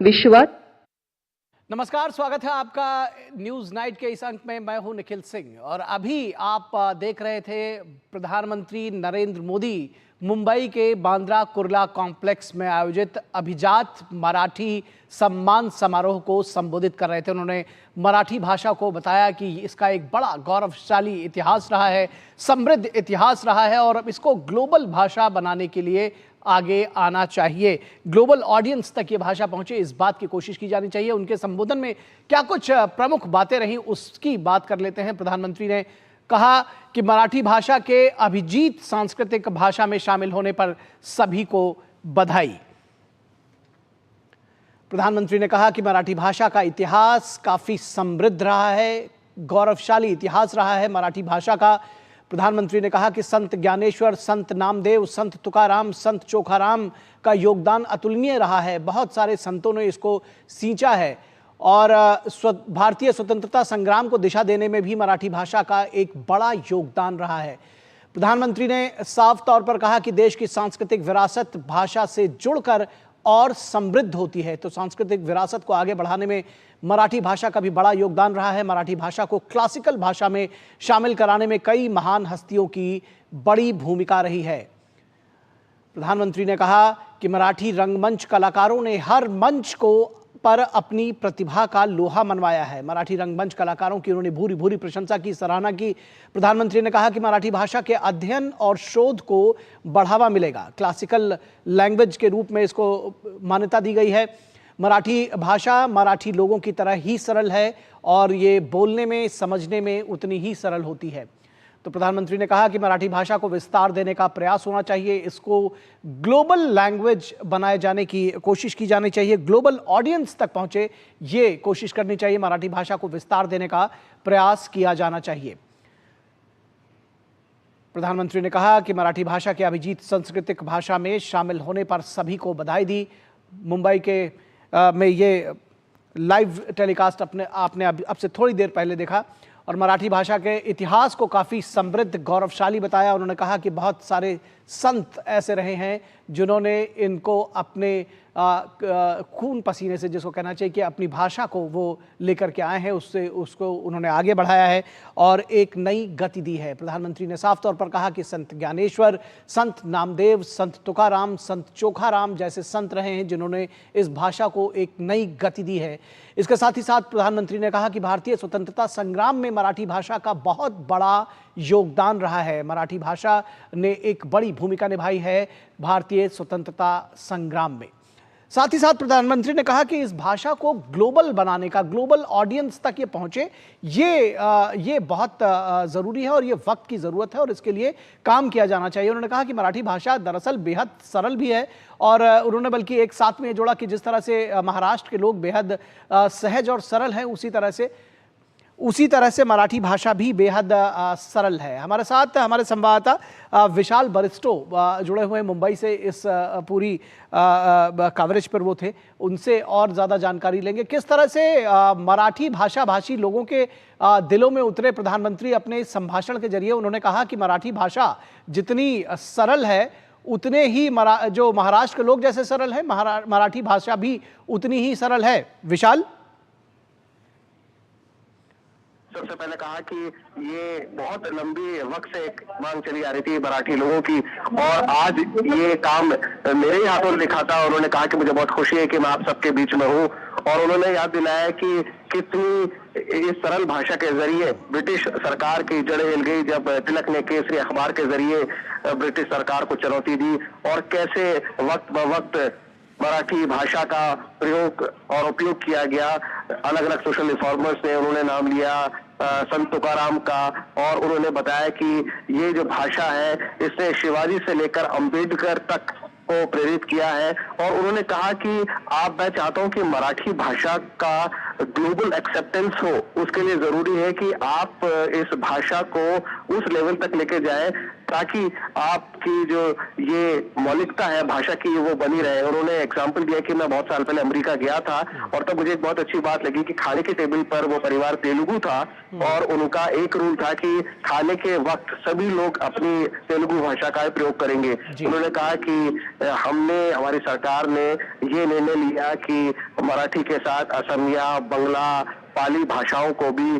विश्ववाद। नमस्कार, स्वागत है आपका न्यूज नाइट के इस अंक में। मैं हूं निखिल सिंह और अभी आप देख रहे थे प्रधानमंत्री नरेंद्र मोदी मुंबई के बांद्रा कुर्ला कॉम्प्लेक्स में आयोजित अभिजात मराठी सम्मान समारोह को संबोधित कर रहे थे। उन्होंने मराठी भाषा को बताया कि इसका एक बड़ा गौरवशाली इतिहास रहा है, समृद्ध इतिहास रहा है और इसको ग्लोबल भाषा बनाने के लिए आगे आना चाहिए। ग्लोबल ऑडियंस तक ये भाषा पहुंचे, इस बात की कोशिश की जानी चाहिए। उनके संबोधन में क्या कुछ प्रमुख बातें रही, उसकी बात कर लेते हैं। प्रधानमंत्री ने कहा कि मराठी भाषा के अभिजीत सांस्कृतिक भाषा में शामिल होने पर सभी को बधाई। प्रधानमंत्री ने कहा कि मराठी भाषा का इतिहास काफी समृद्ध रहा है, गौरवशाली इतिहास रहा है मराठी भाषा का। प्रधानमंत्री ने कहा कि संत ज्ञानेश्वर, संत नामदेव, संत तुकाराम, संत चोखाराम का योगदान अतुलनीय रहा है। बहुत सारे संतों ने इसको सींचा है और भारतीय स्वतंत्रता संग्राम को दिशा देने में भी मराठी भाषा का एक बड़ा योगदान रहा है। प्रधानमंत्री ने साफ तौर पर कहा कि देश की सांस्कृतिक विरासत भाषा से जुड़कर और समृद्ध होती है, तो सांस्कृतिक विरासत को आगे बढ़ाने में मराठी भाषा का भी बड़ा योगदान रहा है। मराठी भाषा को क्लासिकल भाषा में शामिल कराने में कई महान हस्तियों की बड़ी भूमिका रही है। प्रधानमंत्री ने कहा कि मराठी रंगमंच कलाकारों ने हर मंच को पर अपनी प्रतिभा का लोहा मनवाया है। मराठी रंगमंच कलाकारों की उन्होंने भूरी भूरी प्रशंसा की, सराहना की। प्रधानमंत्री ने कहा कि मराठी भाषा के अध्ययन और शोध को बढ़ावा मिलेगा। क्लासिकल लैंग्वेज के रूप में इसको मान्यता दी गई है। मराठी भाषा मराठी लोगों की तरह ही सरल है और ये बोलने में, समझने में उतनी ही सरल होती है। तो प्रधानमंत्री ने कहा कि मराठी भाषा को विस्तार देने का प्रयास होना चाहिए, इसको ग्लोबल लैंग्वेज बनाए जाने की कोशिश की जानी चाहिए, ग्लोबल ऑडियंस तक पहुंचे ये कोशिश करनी चाहिए। मराठी भाषा को विस्तार देने का प्रयास किया जाना चाहिए। प्रधानमंत्री ने कहा कि मराठी भाषा के अभिजीत सांस्कृतिक भाषा में शामिल होने पर सभी को बधाई दी। मुंबई के में ये लाइव टेलीकास्ट आपने अब से थोड़ी देर पहले देखा और मराठी भाषा के इतिहास को काफ़ी समृद्ध, गौरवशाली बताया। उन्होंने कहा कि बहुत सारे संत ऐसे रहे हैं जिन्होंने इनको अपने खून पसीने से, जिसको कहना चाहिए कि अपनी भाषा को वो लेकर के आए हैं, उसको उन्होंने आगे बढ़ाया है और एक नई गति दी है। प्रधानमंत्री ने साफ तौर पर कहा कि संत ज्ञानेश्वर, संत नामदेव, संत तुकाराम, संत चोखाराम जैसे संत रहे हैं जिन्होंने इस भाषा को एक नई गति दी है। इसके साथ ही साथ प्रधानमंत्री ने कहा कि भारतीय स्वतंत्रता संग्राम में मराठी भाषा का बहुत बड़ा योगदान रहा है। मराठी भाषा ने एक बड़ी भूमिका निभाई है भारतीय स्वतंत्रता संग्राम में। साथ ही साथ प्रधानमंत्री ने कहा कि इस भाषा को ग्लोबल बनाने का, ग्लोबल ऑडियंस तक ये पहुंचे, ये बहुत ज़रूरी है और ये वक्त की ज़रूरत है और इसके लिए काम किया जाना चाहिए। उन्होंने कहा कि मराठी भाषा दरअसल बेहद सरल भी है और उन्होंने बल्कि एक साथ में जोड़ा कि जिस तरह से महाराष्ट्र के लोग बेहद सहज और सरल हैं, उसी तरह से मराठी भाषा भी बेहद सरल है। हमारे साथ हमारे संवाददाता विशाल बरिस्टो जुड़े हुए मुंबई से इस पूरी कवरेज पर वो थे, उनसे और ज़्यादा जानकारी लेंगे। किस तरह से मराठी भाषा भाषी लोगों के दिलों में उतरे प्रधानमंत्री अपने संभाषण के जरिए। उन्होंने कहा कि मराठी भाषा जितनी सरल है उतने ही जो महाराष्ट्र के लोग जैसे सरल है, मराठी भाषा भी उतनी ही सरल है। विशाल, सबसे पहले कहा कि ये बहुत लंबी वक्त से एक मांग चली आ रही थी मराठी लोगों की और आज ये काम मेरे ही हाथों लिखा था। उन्होंने कहा कि मुझे बहुत खुशी है कि मैं आप सबके बीच में हूँ और उन्होंने याद दिलाया कि कितनी इस सरल भाषा के जरिए ब्रिटिश सरकार की जड़ें हिल गई जब तिलक ने केसरी अखबार के जरिए ब्रिटिश सरकार को चुनौती दी और कैसे वक्त ब वक्त मराठी भाषा का प्रयोग और उपयोग किया गया। अलग अलग सोशल रिफॉर्मर्स ने उन्होंने नाम लिया संत तुकाराम का और उन्होंने बताया कि ये जो भाषा है इसने शिवाजी से लेकर अंबेडकर तक को प्रेरित किया है और उन्होंने कहा कि मैं चाहता हूं कि मराठी भाषा का ग्लोबल एक्सेप्टेंस हो, उसके लिए जरूरी है कि आप इस भाषा को उस लेवल तक लेके जाएं ताकि आपकी जो ये मौलिकता है भाषा की वो बनी रहे। उन्होंने एग्जाम्पल दिया कि मैं बहुत साल पहले अमेरिका गया था और तब मुझे एक बहुत अच्छी बात लगी कि खाने के टेबल पर वो परिवार तेलुगु था और उनका एक रूल था कि खाने के वक्त सभी लोग अपनी तेलुगु भाषा का प्रयोग करेंगे। उन्होंने कहा कि हमारी सरकार ने ये निर्णय लिया कि मराठी के साथ असमिया, बंगला, पाली भाषाओं को भी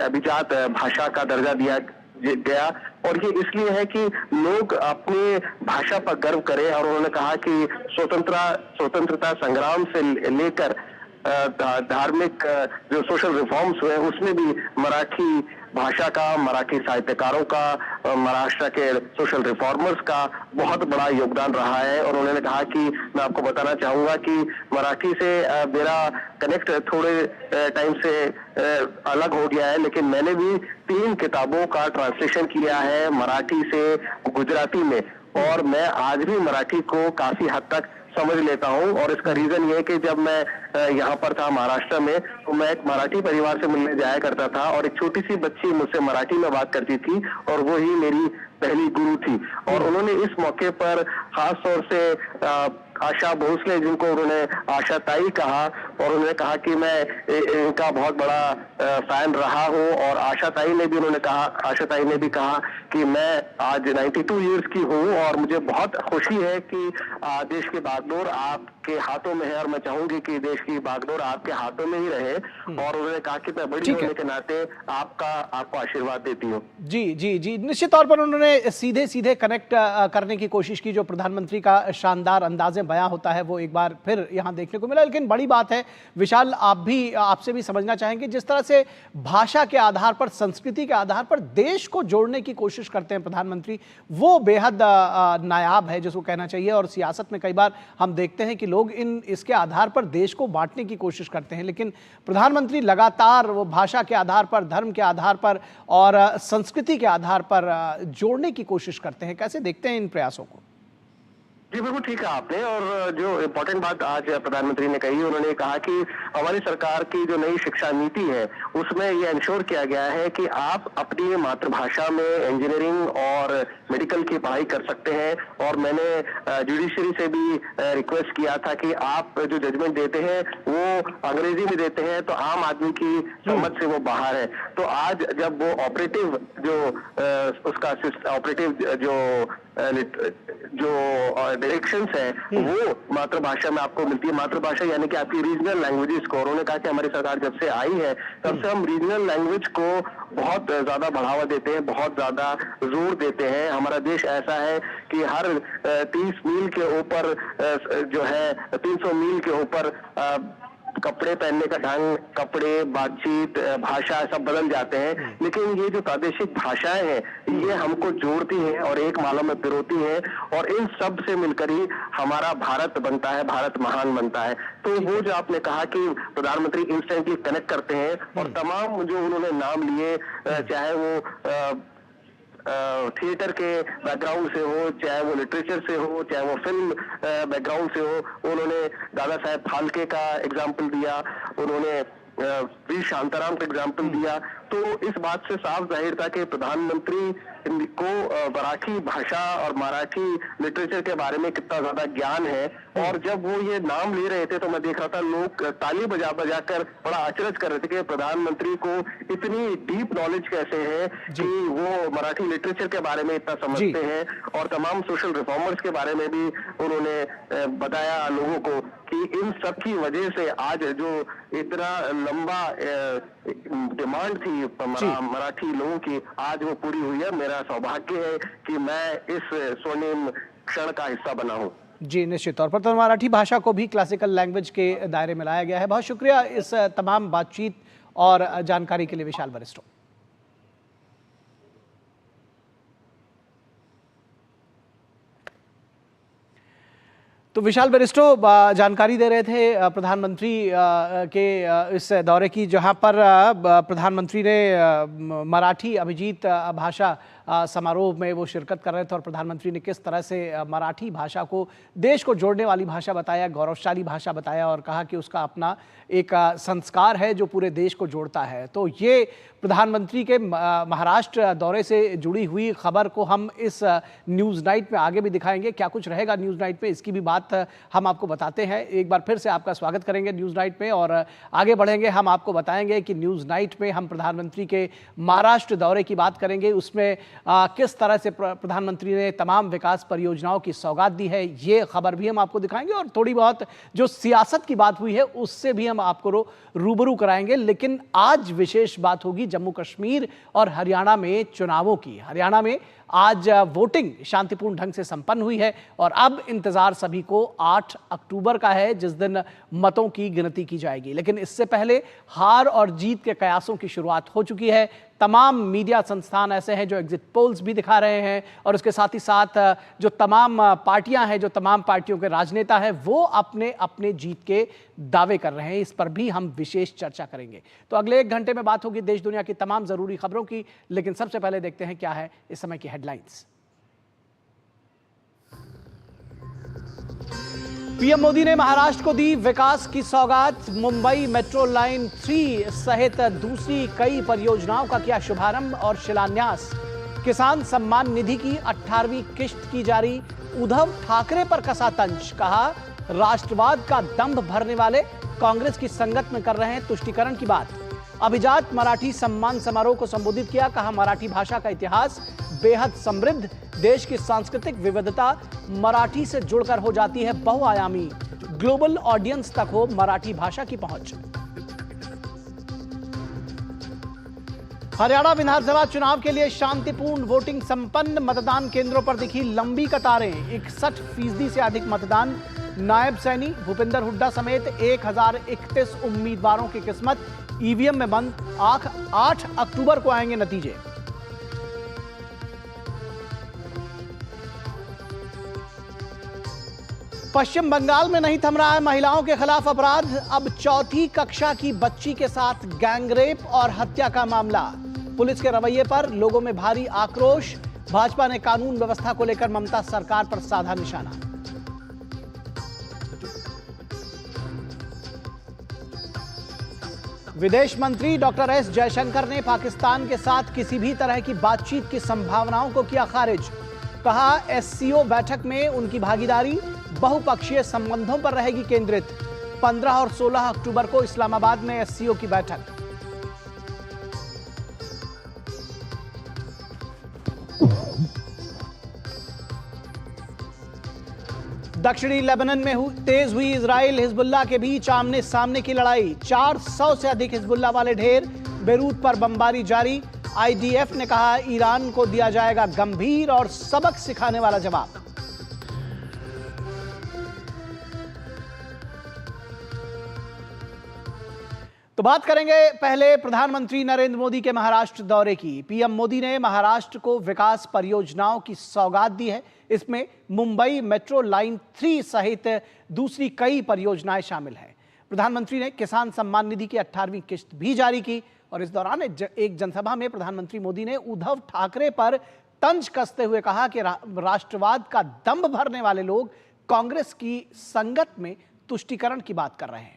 अभिजात भाषा का दर्जा दिया गया और ये इसलिए है कि लोग अपनी भाषा पर गर्व करें। और उन्होंने कहा कि स्वतंत्रता संग्राम से लेकर धार्मिक जो सोशल रिफॉर्म्स हुए उसमें भी मराठी भाषा का, मराठी साहित्यकारों का, महाराष्ट्र के सोशल रिफॉर्मर्स का बहुत बड़ा योगदान रहा है। और उन्होंने कहा कि मैं आपको बताना चाहूंगा कि मराठी से मेरा कनेक्ट थोड़े टाइम से अलग हो गया है, लेकिन मैंने भी 3 किताबों का ट्रांसलेशन किया है मराठी से गुजराती में और मैं आज भी मराठी को काफी हद तक समझ लेता हूं। और इसका रीजन ये है कि जब मैं यहाँ पर था महाराष्ट्र में तो मैं एक मराठी परिवार से मिलने जाया करता था और एक छोटी सी बच्ची मुझसे मराठी में बात करती थी और वो ही मेरी पहली गुरु थी। और उन्होंने इस मौके पर खास तौर से आशा भोसले, जिनको उन्होंने आशा ताई कहा, और उन्होंने कहा कि मैं इनका बहुत बड़ा फैन रहा हूं। और आशा ताई ने भी कहा कि मैं आज 92 इयर्स की हूं और मुझे बहुत खुशी है कि देश की बागडोर आपके हाथों में है और मैं चाहूंगी कि देश की बागडोर आपके हाथों में ही रहे। और उन्होंने कहा कि मैं बड़ी होने के नाते आपको आशीर्वाद देती हूँ। जी, निश्चित तौर पर उन्होंने सीधे कनेक्ट करने की कोशिश की। जो प्रधानमंत्री का शानदार अंदाजे बयां होता है वो एक बार फिर यहां देखने को मिला। लेकिन बड़ी बात है विशाल, आपसे भी समझना चाहेंगे, जिस तरह से भाषा के आधार पर, संस्कृति के आधार पर देश को जोड़ने की कोशिश करते हैं प्रधानमंत्री, वो बेहद नायाब है जिसको कहना चाहिए। और सियासत में कई बार हम देखते हैं कि लोग इसके आधार पर देश को बांटने की कोशिश करते हैं, लेकिन प्रधानमंत्री लगातार वो भाषा के आधार पर, धर्म के आधार पर और संस्कृति के आधार पर जोड़ने की कोशिश करते हैं। कैसे देखते हैं इन प्रयासों को? जी बिल्कुल ठीक है आपने। और जो इम्पोर्टेंट बात आज प्रधानमंत्री ने कही, उन्होंने कहा कि हमारी सरकार की जो नई शिक्षा नीति है उसमें ये इंश्योर किया गया है कि आप अपनी मातृभाषा में इंजीनियरिंग और मेडिकल की पढ़ाई कर सकते हैं। और मैंने जुडिशरी से भी रिक्वेस्ट किया था कि आप जो जजमेंट देते हैं वो अंग्रेजी में देते हैं तो आम आदमी की समझ से वो बाहर है। तो आज जब वो ऑपरेटिव जो डायरेक्शंस है वो मातृभाषा में आपको मिलती है। मातृभाषा यानी कि आपकी रीजनल लैंग्वेजेस को। उन्होंने कहा कि हमारी सरकार जब से आई है तब से हम रीजनल लैंग्वेज को बहुत ज्यादा बढ़ावा देते हैं, बहुत ज्यादा जोर देते हैं। हमारा देश ऐसा है कि हर 30 मील के ऊपर जो है 300 मील के ऊपर कपड़े पहनने का ढंग, कपड़े, बातचीत, भाषा सब बदल जाते हैं। लेकिन ये जो प्रादेशिक भाषाएं हैं ये हमको जोड़ती हैं और एक माला में पिरोती हैं और इन सब से मिलकर ही हमारा भारत बनता है, भारत महान बनता है। तो वो जो आपने कहा कि प्रधानमंत्री इंस्टेंटली कनेक्ट करते हैं और तमाम जो उन्होंने नाम लिए, चाहे वो थिएटर के बैकग्राउंड से हो, चाहे वो लिटरेचर से हो, चाहे वो फिल्म बैकग्राउंड से हो, उन्होंने दादा साहेब फाल्के का एग्जाम्पल दिया, उन्होंने वीर शांताराम का एग्जाम्पल दिया। तो इस बात से साफ जाहिर था कि प्रधानमंत्री को मराठी भाषा और मराठी लिटरेचर के बारे में कितना ज्यादा ज्ञान है। और जब वो ये नाम ले रहे थे तो मैं देख रहा था लोग ताली बजा कर बड़ा अचरज कर रहे थे कि प्रधानमंत्री को इतनी डीप नॉलेज कैसे है कि वो मराठी लिटरेचर के बारे में इतना समझते हैं। और तमाम सोशल रिफॉर्मर्स के बारे में भी उन्होंने बताया लोगों को कि इन सब की वजह से आज जो इतना लंबा डिमांड थी मराठी लोगों की, आज वो पूरी हुई है। मेरा सौभाग्य है कि मैं इस स्वर्णिम क्षण का हिस्सा बना हूं। जी निश्चित तौर पर। तो मराठी भाषा को भी क्लासिकल लैंग्वेज के दायरे में लाया गया है। बहुत शुक्रिया इस तमाम बातचीत और जानकारी के लिए विशाल बरिस्टो। तो विशाल बरिस्टो जानकारी दे रहे थे प्रधानमंत्री के इस दौरे की, जहां पर प्रधानमंत्री ने मराठी अभिजीत भाषा समारोह में वो शिरकत कर रहे थे और प्रधानमंत्री ने किस तरह से मराठी भाषा को देश को जोड़ने वाली भाषा बताया, गौरवशाली भाषा बताया और कहा कि उसका अपना एक संस्कार है जो पूरे देश को जोड़ता है। तो ये प्रधानमंत्री के महाराष्ट्र दौरे से जुड़ी हुई खबर को हम इस न्यूज़ नाइट में आगे भी दिखाएंगे। क्या कुछ रहेगा न्यूज़ नाइट में, इसकी भी बात हम आपको बताते हैं। एक बार फिर से आपका स्वागत करेंगे न्यूज़ नाइट में और आगे बढ़ेंगे। हम आपको बताएंगे कि न्यूज़ नाइट में हम प्रधानमंत्री के महाराष्ट्र दौरे की बात करेंगे, उसमें किस तरह से प्रधानमंत्री ने तमाम विकास परियोजनाओं की सौगात दी है, ये खबर भी हम आपको दिखाएंगे और थोड़ी बहुत जो सियासत की बात हुई है उससे भी हम आपको रूबरू कराएंगे। लेकिन आज विशेष बात होगी जम्मू कश्मीर और हरियाणा में चुनावों की। हरियाणा में आज वोटिंग शांतिपूर्ण ढंग से संपन्न हुई है और अब इंतजार सभी को 8 अक्टूबर का है, जिस दिन मतों की गिनती की जाएगी। लेकिन इससे पहले हार और जीत के कयासों की शुरुआत हो चुकी है। तमाम मीडिया संस्थान ऐसे हैं जो एग्जिट पोल्स भी दिखा रहे हैं और उसके साथ ही साथ जो तमाम पार्टियां हैं, जो तमाम पार्टियों के राजनेता हैं, वो अपने अपने जीत के दावे कर रहे हैं। इस पर भी हम विशेष चर्चा करेंगे। तो अगले 1 घंटे में बात होगी देश दुनिया की तमाम जरूरी खबरों की। लेकिन सबसे पहले देखते हैं क्या है इस समय की हेडलाइंस। पीएम मोदी ने महाराष्ट्र को दी विकास की सौगात। मुंबई मेट्रो लाइन 3 सहित दूसरी कई परियोजनाओं का किया शुभारंभ और शिलान्यास। किसान सम्मान निधि की 18वीं किश्त की जारी। उद्धव ठाकरे पर कसा तंज, कहा राष्ट्रवाद का दंभ भरने वाले कांग्रेस की संगत में कर रहे हैं तुष्टीकरण की बात। अभिजात मराठी सम्मान समारोह को संबोधित किया, कहा मराठी भाषा का इतिहास बेहद समृद्ध, देश की सांस्कृतिक विविधता मराठी से जुड़कर हो जाती है बहुआयामी, ग्लोबल ऑडियंस तक हो मराठी भाषा की पहुंच। हरियाणा विधानसभा चुनाव के लिए शांतिपूर्ण वोटिंग संपन्न। मतदान केंद्रों पर दिखी लंबी कतारें। 61% से अधिक मतदान। नायब सैनी भूपेंद्र हुड्डा समेत 1031 उम्मीदवारों की किस्मत ईवीएम में बंद। 8 अक्टूबर को आएंगे नतीजे। पश्चिम बंगाल में नहीं थम रहा है महिलाओं के खिलाफ अपराध। अब 4ठी कक्षा की बच्ची के साथ गैंगरेप और हत्या का मामला। पुलिस के रवैये पर लोगों में भारी आक्रोश। भाजपा ने कानून व्यवस्था को लेकर ममता सरकार पर साधा निशाना। विदेश मंत्री डॉक्टर एस जयशंकर ने पाकिस्तान के साथ किसी भी तरह की बातचीत की संभावनाओं को किया खारिज। कहा एससीओ बैठक में उनकी भागीदारी बहुपक्षीय संबंधों पर रहेगी केंद्रित। 15 और 16 अक्टूबर को इस्लामाबाद में एससीओ की बैठक। दक्षिणी लेबनान में तेज हुई इजराइल हिजबुल्लाह के बीच आमने सामने की लड़ाई। 400 से अधिक हिजबुल्लाह वाले ढेर। बेरूत पर बमबारी जारी। आईडीएफ ने कहा ईरान को दिया जाएगा गंभीर और सबक सिखाने वाला जवाब। तो बात करेंगे पहले प्रधानमंत्री नरेंद्र मोदी के महाराष्ट्र दौरे की। पीएम मोदी ने महाराष्ट्र को विकास परियोजनाओं की सौगात दी है। इसमें मुंबई मेट्रो लाइन 3 सहित दूसरी कई परियोजनाएं शामिल हैं। प्रधानमंत्री ने किसान सम्मान निधि की 18वीं किश्त भी जारी की और इस दौरान एक जनसभा में प्रधानमंत्री मोदी ने उद्धव ठाकरे पर तंज कसते हुए कहा कि राष्ट्रवाद का दंभ भरने वाले लोग कांग्रेस की संगत में तुष्टीकरण की बात कर रहे हैं।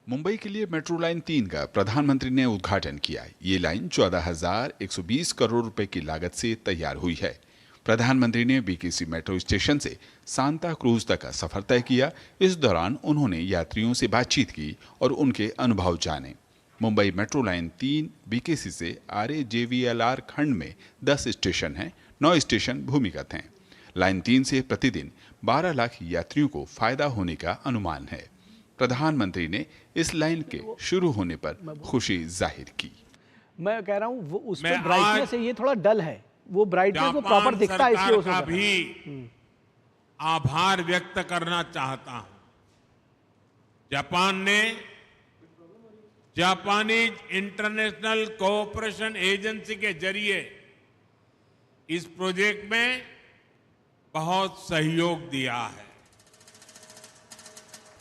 मुंबई के लिए मेट्रो लाइन 3 का प्रधानमंत्री ने उद्घाटन किया। ये लाइन 14,120 करोड़ रुपए की लागत से तैयार हुई है। प्रधानमंत्री ने बीकेसी मेट्रो स्टेशन से सांता क्रूज तक का सफर तय किया। इस दौरान उन्होंने यात्रियों से बातचीत की और उनके अनुभव जाने। मुंबई मेट्रो लाइन 3 बीकेसी से RAJVLR खंड में 10 स्टेशन हैं, 9 स्टेशन भूमिगत हैं। लाइन 3 से प्रतिदिन 12 लाख यात्रियों को फायदा होने का अनुमान है। प्रधानमंत्री ने इस लाइन के शुरू होने पर खुशी जाहिर की। मैं कह रहा हूं वो उसमें ब्राइटनेस है, ये थोड़ा डल है। वो ब्राइटनेस वो प्रॉपर दिखता है, इसलिए का भी आभार व्यक्त करना चाहता हूं। जापान ने जापानीज इंटरनेशनल कोऑपरेशन एजेंसी के जरिए इस प्रोजेक्ट में बहुत सहयोग दिया है।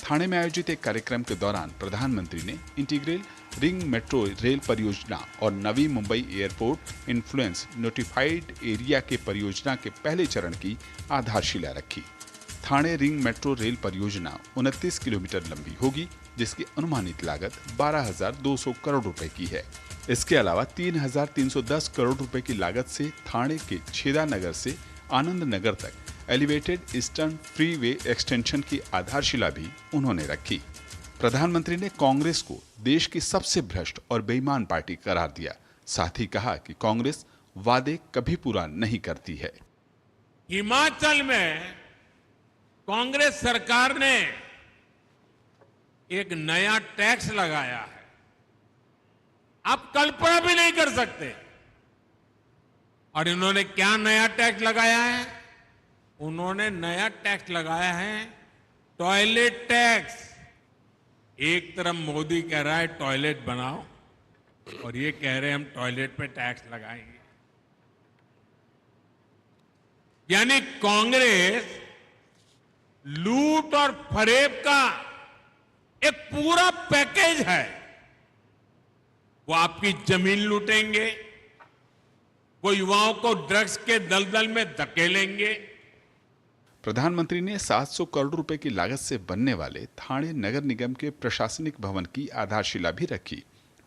थाने में आयोजित एक कार्यक्रम के दौरान प्रधानमंत्री ने इंटीग्रल रिंग मेट्रो रेल परियोजना और Navi Mumbai airport influence notified area के परियोजना के पहले चरण की आधारशिला रखी। ठाणे रिंग मेट्रो रेल परियोजना 29 किलोमीटर लंबी होगी, जिसकी अनुमानित लागत 12,200 करोड़ रुपए की है। इसके अलावा 3,310 करोड़ रुपए की लागत से ठाणे के छेदा नगर से आनंद नगर तक एलिवेटेड ईस्टर्न फ्रीवे एक्सटेंशन की आधारशिला भी उन्होंने रखी। प्रधानमंत्री ने कांग्रेस को देश की सबसे भ्रष्ट और बेईमान पार्टी करार दिया। साथ ही कहा कि कांग्रेस वादे कभी पूरा नहीं करती है। हिमाचल में कांग्रेस सरकार ने एक नया टैक्स लगाया है, आप कल्पना भी नहीं कर सकते। और इन्होंने क्या नया टैक्स लगाया है? उन्होंने नया टैक्स लगाया है टॉयलेट टैक्स। एक तरफ मोदी कह रहा है टॉयलेट बनाओ और ये कह रहे हैं हम टॉयलेट पे टैक्स लगाएंगे। यानी कांग्रेस लूट और फरेब का एक पूरा पैकेज है। वो आपकी जमीन लूटेंगे, वो युवाओं को ड्रग्स के दलदल में धकेलेंगे। प्रधानमंत्री ने 700 करोड़ रुपए की लागत से बनने वाले ठाणे नगर निगम के प्रशासनिक भवन की आधारशिला भी रखी।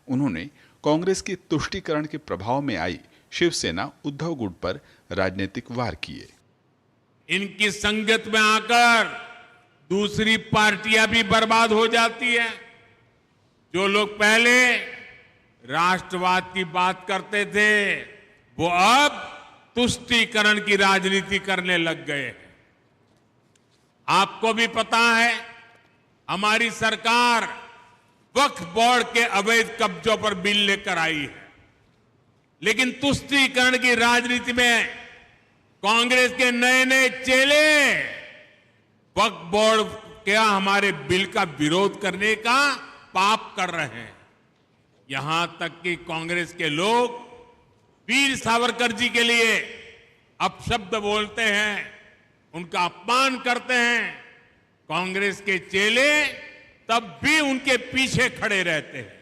उन्होंने कांग्रेस के तुष्टीकरण के प्रभाव में आई शिवसेना उद्धव गुट पर राजनीतिक वार किए। इनकी संगत में आकर दूसरी पार्टियां भी बर्बाद हो जाती है। जो लोग पहले राष्ट्रवाद की बात करते थे, वो अब तुष्टीकरण की राजनीति करने लग गए हैं। आपको भी पता है, हमारी सरकार वक्फ बोर्ड के अवैध कब्जों पर बिल लेकर आई है, लेकिन तुष्टीकरण की राजनीति में कांग्रेस के नए नए चेले वक्फ बोर्ड के हमारे बिल का विरोध करने का पाप कर रहे हैं। यहां तक कि कांग्रेस के लोग वीर सावरकर जी के लिए अपशब्द बोलते हैं, उनका अपमान करते हैं। कांग्रेस के चेले तब भी उनके पीछे खड़े रहते हैं।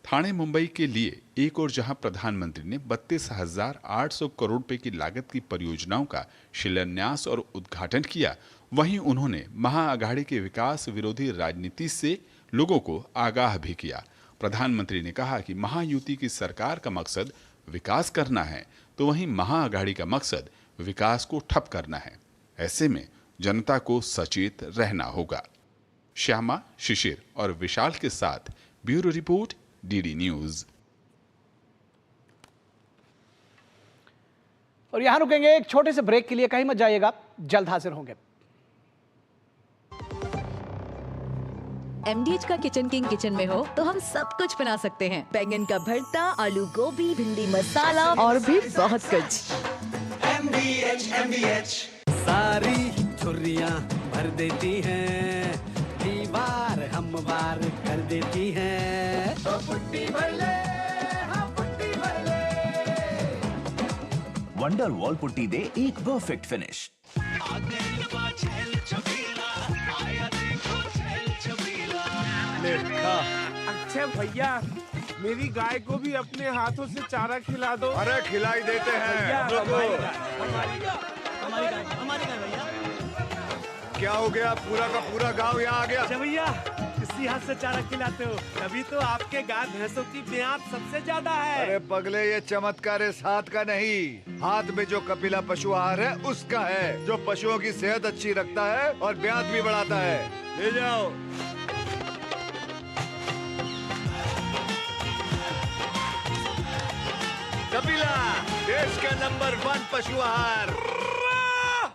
ठाणे मुंबई के लिए एक और जहां प्रधानमंत्री ने 32,800 करोड़ रुपए की लागत की परियोजनाओं का शिलान्यास और उद्घाटन किया, वहीं उन्होंने महाअघाड़ी के विकास विरोधी राजनीति से लोगों को आगाह भी किया। प्रधानमंत्री ने कहा कि महायुति की सरकार का मकसद विकास करना है, तो वहीं महाअघाड़ी का मकसद विकास को ठप करना है। ऐसे में जनता को सचेत रहना होगा। श्यामा, शिशिर और विशाल के साथ ब्यूरो रिपोर्ट, डीडी न्यूज। और यहां रुकेंगे एक छोटे से ब्रेक के लिए, कहीं मत जाइएगा, जल्द हाजिर होंगे। MDH का किचन किंग किचन में हो तो हम सब कुछ बना सकते हैं। बैंगन का भरता, आलू गोभी, भिंडी मसाला और भी बहुत कुछ। MDH सारी छुर्रियाँ भर देती हैं, दीवार हमवार कर देती हैं। तो पुट्टी भर ले, हाँ पुट्टी भर ले। वंडर वॉल पुट्टी दे एक परफेक्ट फिनिश। अच्छा भैया, मेरी गाय को भी अपने हाथों से चारा खिला दो। अरे खिलाई देते हैं। हमारी गाय भैया। क्या हो गया, पूरा का पूरा गांव यहाँ आ गया। अच्छा भैया, किसी हाथ से चारा खिलाते हो? तभी तो आपके गाय भैंसों की ब्याज सबसे ज्यादा है। अरे पगले, ये चमत्कार इस हाथ का नहीं, हाथ में जो कपिला पशु आहार है उसका है, जो पशुओं की सेहत अच्छी रखता है और ब्याज भी बढ़ाता है। ले जाओ। कपिला, देश का नंबर 1 पशु आहार।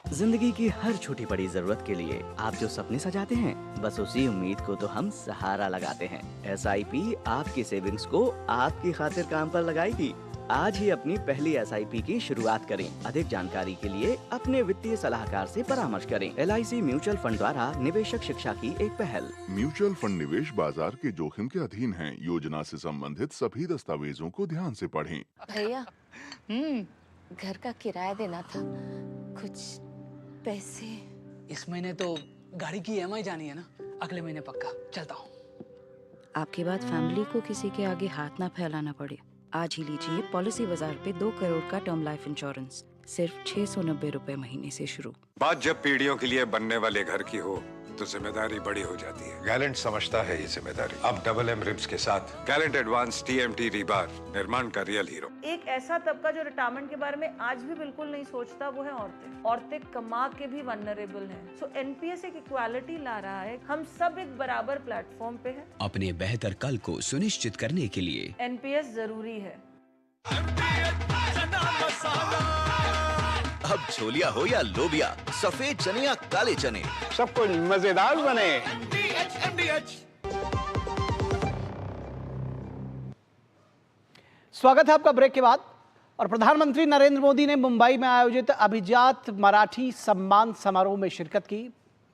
जिंदगी की हर छोटी बड़ी जरूरत के लिए आप जो सपने सजाते हैं, बस उसी उम्मीद को तो हम सहारा लगाते हैं। SIP आपकी सेविंग्स को आपकी खातिर काम पर लगाएगी। आज ही अपनी पहली SIP की शुरुआत करें। अधिक जानकारी के लिए अपने वित्तीय सलाहकार से परामर्श करें। LIC म्यूचुअल फंड द्वारा निवेशक शिक्षा की एक पहल। म्यूचुअल फंड निवेश बाजार के जोखिम के अधीन है। योजना से संबंधित सभी दस्तावेजों को ध्यान से पढ़ें। भैया, घर का किराया देना था, कुछ पैसे। इस महीने तो गाड़ी की EMI जानी है ना, अगले महीने पक्का। चलता हूँ। आपके बाद फैमिली को किसी के आगे हाथ ना फैलाना पड़े। आज ही लीजिए पॉलिसी बाजार पे 2 करोड़ का टर्म लाइफ इंश्योरेंस, सिर्फ 690 रुपए महीने से शुरू। बात जब पीढ़ियों के लिए बनने वाले घर की हो तो जिम्मेदारी बड़ी हो जाती है। गैलेंट समझता है ये जिम्मेदारी। अब डबल एम रिब्स के साथ गैलेंट एडवांस TMT रीबार, निर्माण का रियल हीरो। एक ऐसा तबका जो रिटायरमेंट के बारे में आज भी बिल्कुल नहीं सोचता, वो है औरतें। औरतें कमा के भी वल्नरेबल हैं। सो NPS एक इक्वालिटी ला रहा है। हम सब एक बराबर प्लेटफॉर्म पे हैं। अपने बेहतर कल को सुनिश्चित करने के लिए NPS जरूरी है। अब छोलिया हो या लोबिया, सफेद चने या काले चने, सब कुछ मजेदार बने। स्वागत है आपका ब्रेक के बाद। और प्रधानमंत्री नरेंद्र मोदी ने मुंबई में आयोजित अभिजात मराठी सम्मान समारोह में शिरकत की।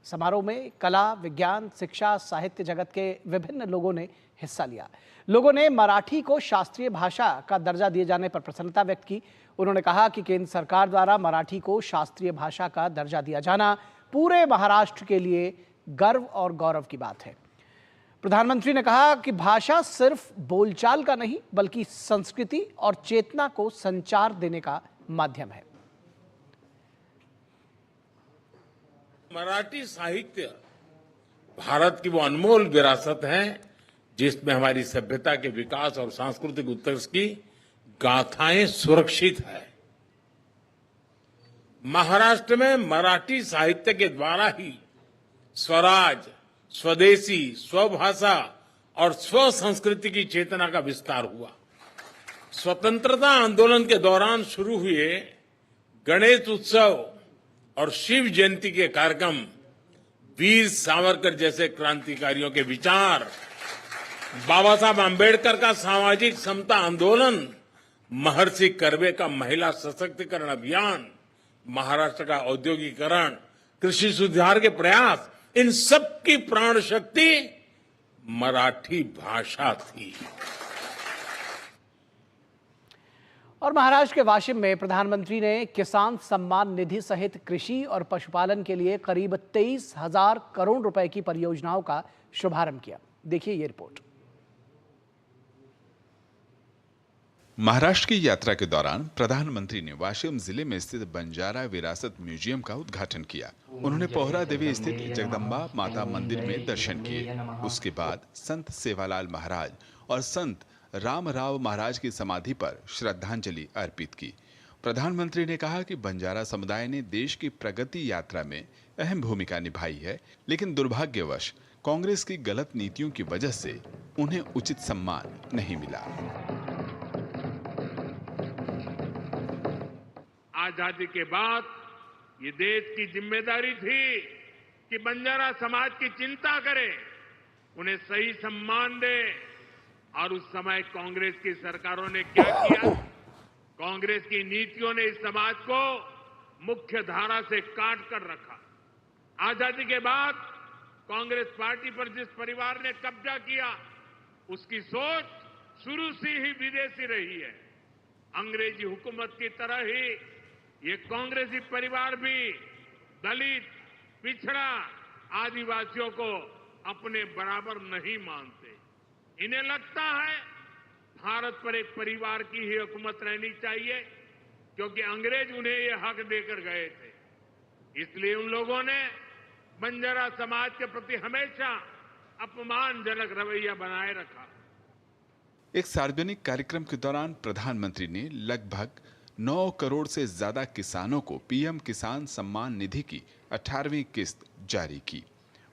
समारोह में कला, विज्ञान, शिक्षा, साहित्य जगत के विभिन्न लोगों ने हिस्सा लिया। लोगों ने मराठी को शास्त्रीय भाषा का दर्जा दिए जाने पर प्रसन्नता व्यक्त की। उन्होंने कहा कि केंद्र सरकार द्वारा मराठी को शास्त्रीय भाषा का दर्जा दिया जाना पूरे महाराष्ट्र के लिए गर्व और गौरव की बात है। प्रधानमंत्री ने कहा कि भाषा सिर्फ बोलचाल का नहीं बल्कि संस्कृति और चेतना को संचार देने का माध्यम है। मराठी साहित्य भारत की वो अनमोल विरासत है जिसमें हमारी सभ्यता के विकास और सांस्कृतिक उत्कर्ष की गाथाएं सुरक्षित है। महाराष्ट्र में मराठी साहित्य के द्वारा ही स्वराज, स्वदेशी, स्वभाषा और स्व संस्कृति की चेतना का विस्तार हुआ। स्वतंत्रता आंदोलन के दौरान शुरू हुए गणेश उत्सव और शिव जयंती के कार्यक्रम, वीर सावरकर जैसे क्रांतिकारियों के विचार, बाबा साहब आंबेडकर का सामाजिक समता आंदोलन, महर्षि कर्वे का महिला सशक्तिकरण अभियान, महाराष्ट्र का औद्योगिकरण, कृषि सुधार के प्रयास, इन सब की प्राण शक्ति मराठी भाषा थी। और महाराष्ट्र के वाशिम में प्रधानमंत्री ने किसान सम्मान निधि सहित कृषि और पशुपालन के लिए करीब 23,000 करोड़ रुपए की परियोजनाओं का शुभारंभ किया। देखिए ये रिपोर्ट। महाराष्ट्र की यात्रा के दौरान प्रधानमंत्री ने वाशिम जिले में स्थित बंजारा विरासत म्यूजियम का उद्घाटन किया। उन्होंने पोहरा देवी स्थित जगदम्बा माता मंदिर में दर्शन किए। उसके बाद संत सेवालाल महाराज और संत रामराव महाराज की समाधि पर श्रद्धांजलि अर्पित की। प्रधानमंत्री ने कहा कि बंजारा समुदाय ने देश की प्रगति यात्रा में अहम भूमिका निभाई है, लेकिन दुर्भाग्यवश कांग्रेस की गलत नीतियों की वजह से उन्हें उचित सम्मान नहीं मिला। आजादी के बाद ये देश की जिम्मेदारी थी कि बंजारा समाज की चिंता करे, उन्हें सही सम्मान दे। और उस समय कांग्रेस की सरकारों ने क्या किया? कांग्रेस की नीतियों ने इस समाज को मुख्य धारा से काट कर रखा। आजादी के बाद कांग्रेस पार्टी पर जिस परिवार ने कब्जा किया, उसकी सोच शुरू से ही विदेशी रही है। अंग्रेजी हुकूमत की तरह ही ये कांग्रेसी परिवार भी दलित, पिछड़ा, आदिवासियों को अपने बराबर नहीं मानते। इन्हें लगता है भारत पर एक परिवार की ही हुकूमत रहनी चाहिए, क्योंकि अंग्रेज उन्हें ये हक देकर गए थे। इसलिए उन लोगों ने बंजारा समाज के प्रति हमेशा अपमानजनक रवैया बनाए रखा। एक सार्वजनिक कार्यक्रम के दौरान प्रधानमंत्री ने लगभग 9 करोड़ से ज्यादा किसानों को पीएम किसान सम्मान निधि की 18वीं किस्त जारी की।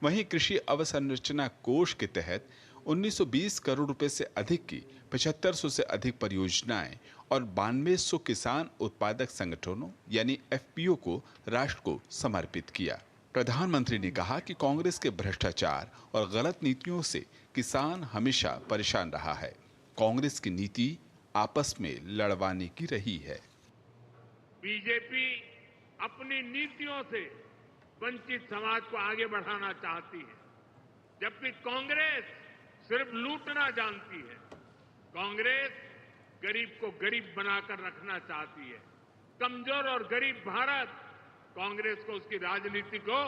वहीं कृषि अवसंरचना कोष के तहत 1920 करोड़ रुपए से अधिक की 7500 से अधिक परियोजनाएं और 9200 किसान उत्पादक संगठनों यानी FPO को राष्ट्र को समर्पित किया। प्रधानमंत्री ने कहा कि कांग्रेस के भ्रष्टाचार और गलत नीतियों से किसान हमेशा परेशान रहा है। कांग्रेस की नीति आपस में लड़वाने की रही है। बीजेपी अपनी नीतियों से वंचित समाज को आगे बढ़ाना चाहती है, जबकि कांग्रेस सिर्फ लूटना जानती है। कांग्रेस गरीब को गरीब बनाकर रखना चाहती है। कमजोर और गरीब भारत कांग्रेस को उसकी राजनीति को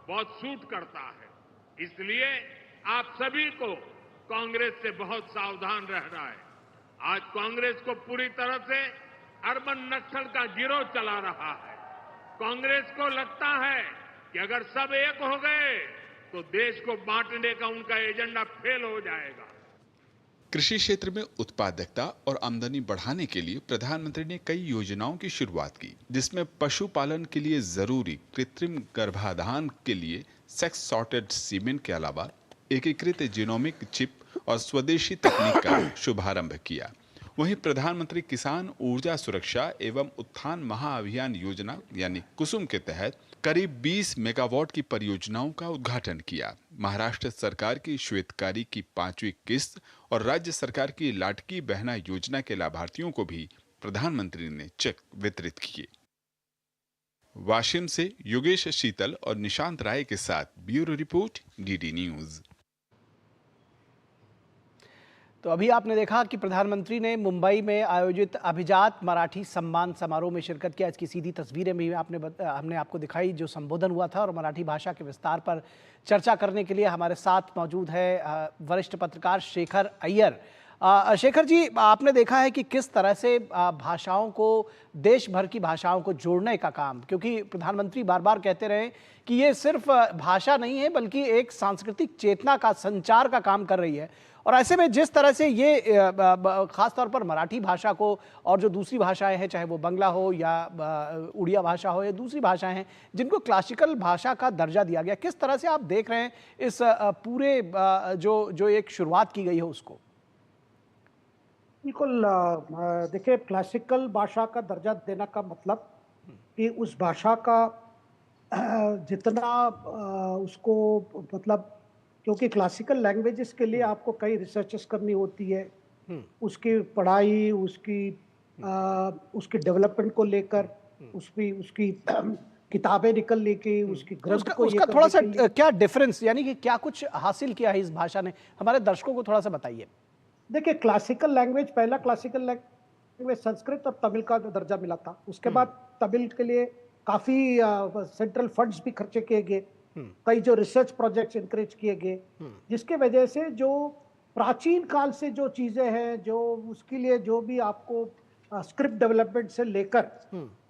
बहुत सूट करता है। इसलिए आप सभी को कांग्रेस से बहुत सावधान रह रहा है। आज कांग्रेस को पूरी तरह से अर्बन नक्सल का गिरोह चला रहा है। कांग्रेस को लगता है कि अगर सब एक हो गए तो देश को बांटने का उनका एजेंडा फेल हो जाएगा। कृषि क्षेत्र में उत्पादकता और आमदनी बढ़ाने के लिए प्रधानमंत्री ने कई योजनाओं की शुरुआत की, जिसमें पशुपालन के लिए जरूरी कृत्रिम गर्भाधान के लिए सेक्स सॉर्टेड सीमेन के अलावा एकीकृत जीनोमिक चिप और स्वदेशी तकनीक का शुभारंभ किया। वहीं प्रधानमंत्री किसान ऊर्जा सुरक्षा एवं उत्थान महाअभियान योजना यानी कुसुम के तहत करीब 20 मेगावाट की परियोजनाओं का उद्घाटन किया। महाराष्ट्र सरकार की श्वेतकारी की 5वीं किस्त और राज्य सरकार की लाडकी बहना योजना के लाभार्थियों को भी प्रधानमंत्री ने चेक वितरित किए। वाशिम से योगेश शीतल और निशांत राय के साथ ब्यूरो रिपोर्ट, डीडी न्यूज। तो अभी आपने देखा कि प्रधानमंत्री ने मुंबई में आयोजित अभिजात मराठी सम्मान समारोह में शिरकत किया। इसकी सीधी तस्वीरें भी हमने आपको दिखाई जो संबोधन हुआ था। और मराठी भाषा के विस्तार पर चर्चा करने के लिए हमारे साथ मौजूद है वरिष्ठ पत्रकार शेखर अय्यर। शेखर जी, आपने देखा है कि किस तरह से भाषाओं को, देश भर की भाषाओं को जोड़ने का काम, क्योंकि प्रधानमंत्री बार बार कहते रहे कि ये सिर्फ भाषा नहीं है बल्कि एक सांस्कृतिक चेतना का संचार का काम कर रही है। और ऐसे में जिस तरह से ये खास तौर पर मराठी भाषा को और जो दूसरी भाषाएं हैं, चाहे वो बंगला हो या उड़िया भाषा हो या दूसरी भाषाएं हैं जिनको क्लासिकल भाषा का दर्जा दिया गया, किस तरह से आप देख रहे हैं इस पूरे जो एक शुरुआत की गई है उसको? बिल्कुल, देखिए, क्लासिकल भाषा का दर्जा देने का मतलब कि उस भाषा का जितना उसको मतलब, क्योंकि क्लासिकल लैंग्वेजेस के लिए आपको कई रिसर्चेस करनी होती है, उसकी पढ़ाई, उसकी डेवलपमेंट को लेकर, उसकी किताबें निकलने की, उसकी ग्रंथ को उसका थोड़ा सा क्या डिफरेंस, यानी कि क्या कुछ हासिल किया है इस भाषा ने, हमारे दर्शकों को थोड़ा सा बताइए। देखिए, क्लासिकल लैंग्वेज, पहला क्लासिकल लैंग्वेज संस्कृत और तमिल का दर्जा मिला था। उसके बाद तमिल के लिए काफी सेंट्रल फंड्स भी खर्चे किए गए, कई जो रिसर्च प्रोजेक्ट्स इनकरेज किए गए, जिसके वजह से जो प्राचीन काल से जो चीजें हैं, जो उसके लिए जो भी आपको स्क्रिप्ट डेवलपमेंट से लेकर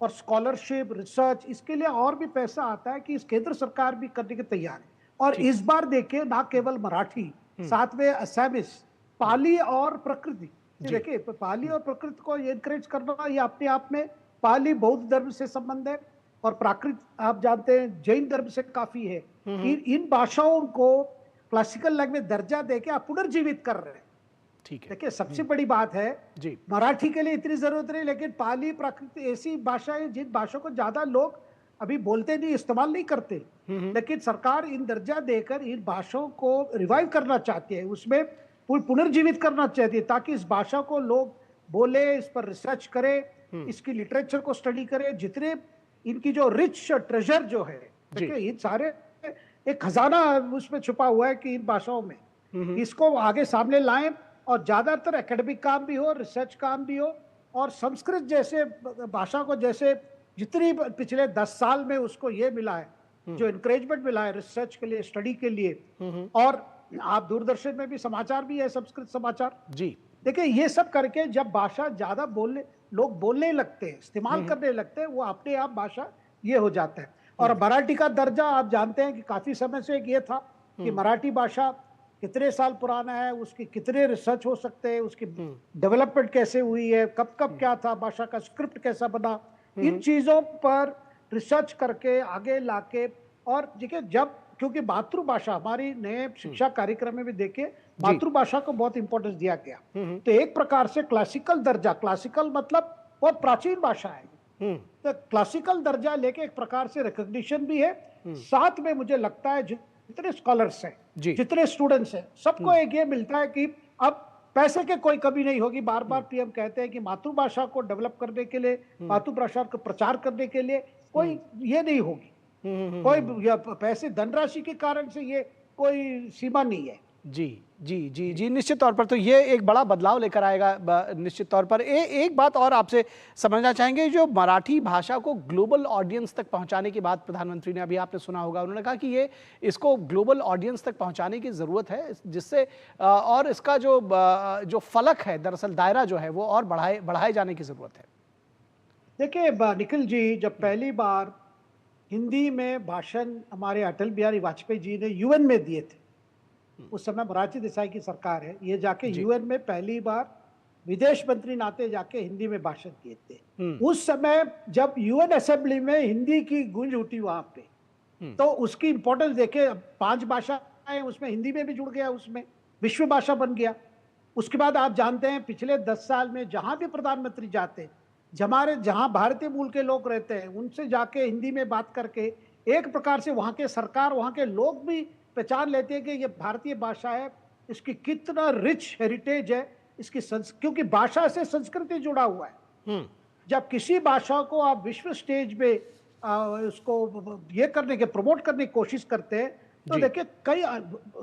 और स्कॉलरशिप, रिसर्च, इसके लिए और भी पैसा आता है कि इस केंद्र सरकार भी करने के तैयार है। और इस बार देखिए, ना केवल मराठी, साथ में असैमिस, पाली और प्रकृति, देखिए पाली और प्रकृति को एनकरेज करना, ये अपने आप में, पाली बौद्ध धर्म से संबंध है और प्राकृत आप जानते हैं जैन धर्म से काफी है। इन भाषाओं को क्लासिकल लैंग्वेज दर्जा देके आप पुनर्जीवित कर रहे हैं। ठीक है, देखिए, सबसे बड़ी बात है जी, मराठी के लिए इतनी जरूरत नहीं, लेकिन पाली, प्राकृत ऐसी भाषाएं जिन भाषाओं को ज्यादा लोग अभी बोलते नहीं, इस्तेमाल नहीं करते, लेकिन सरकार इन दर्जा देकर इन भाषाओं को रिवाइव करना चाहती है, उसमें पुनर्जीवित करना चाहती है, ताकि इस भाषा को लोग बोले, इस पर रिसर्च करें, इसकी लिटरेचर को स्टडी करें, जितने इनकी जो रिच ट्रेजर जो है, देखिए इन सारे एक खजाना उसमें छुपा हुआ है कि इन भाषाओं में, इसको आगे सामने लाएं और ज्यादातर एकेडमिक काम भी हो, रिसर्च काम भी हो, और संस्कृत जैसे भाषा को, जैसे जितनी पिछले 10 साल में उसको ये मिला है, जो इंकरेजमेंट मिला है रिसर्च के लिए, स्टडी के लिए, और आप दूरदर्शन में भी समाचार भी है, संस्कृत समाचार जी, देखिए ये सब करके जब भाषा ज्यादा लोग बोलने लगते हैं, इस्तेमाल करने लगते हैं, वो अपने आप भाषा ये हो जाता है। और मराठी का दर्जा आप जानते हैं कि काफी समय से एक ये था कि मराठी भाषा कितने साल पुराना है, उसकी कितने रिसर्च हो सकते हैं, उसकी डेवलपमेंट कैसे हुई है, कब कब क्या था, भाषा का स्क्रिप्ट कैसा बना, इन चीजों पर रिसर्च करके आगे लाके, और देखिए जब, क्योंकि मातृभाषा हमारी नए शिक्षा कार्यक्रम में भी देखिए मातृभाषा को बहुत इंपॉर्टेंस दिया गया, तो एक प्रकार से क्लासिकल दर्जा, क्लासिकल मतलब बहुत प्राचीन भाषा है, तो क्लासिकल दर्जा लेके एक प्रकार से रिकॉग्निशन भी है, साथ में मुझे लगता है जितने स्कॉलर्स हैं, जितने स्टूडेंट्स हैं, सबको एक ये मिलता है कि अब पैसे के कोई कमी नहीं होगी। बार बार पीएम कहते हैं कि मातृभाषा को डेवलप करने के लिए, मातृभाषा को प्रचार करने के लिए कोई ये नहीं होगी, कोई पैसे धनराशि के कारण से ये कोई सीमा नहीं है, जी जी जी जी, निश्चित तौर पर तो ये एक बड़ा बदलाव लेकर आएगा निश्चित तौर पर। एक बात और आपसे समझना चाहेंगे, जो मराठी भाषा को ग्लोबल ऑडियंस तक पहुंचाने की बात प्रधानमंत्री ने, अभी आपने सुना होगा, उन्होंने कहा कि ये इसको ग्लोबल ऑडियंस तक पहुंचाने की ज़रूरत है, जिससे और इसका जो फलक है, दरअसल दायरा जो है वो और बढ़ाए जाने की ज़रूरत है। देखिए निखिल जी, जब पहली बार हिंदी में भाषण हमारे अटल बिहारी वाजपेयी जी ने यूएन में दिए थे, उस समय मोरारजी देसाई की सरकार है, ये जाके यूएन में पहली बार विदेश मंत्री नाते जाके हिंदी में भाषण दिए थे। उस समय जब यूएन असेंबली में हिंदी की गूंज उठी वहां पे, तो उसकी इंपॉर्टेंस देखे, 5 भाषाएं उसमें, हिंदी में भी जुड़ गया, उसमें विश्व भाषा बन गया। उसके बाद आप जानते हैं पिछले 10 साल में जहां भी प्रधानमंत्री जाते, जहां भारतीय मूल के लोग रहते हैं, उनसे जाके हिंदी में बात करके एक प्रकार से वहां के सरकार, वहां के लोग भी पहचान लेते हैं कि ये भारतीय भाषा है, इसकी कितना रिच हेरिटेज है, इसकी क्योंकि भाषा से संस्कृति जुड़ा हुआ है। जब किसी भाषा को आप विश्व स्टेज पे उसको ये करने के, प्रमोट करने की कोशिश करते हैं, तो देखिए कई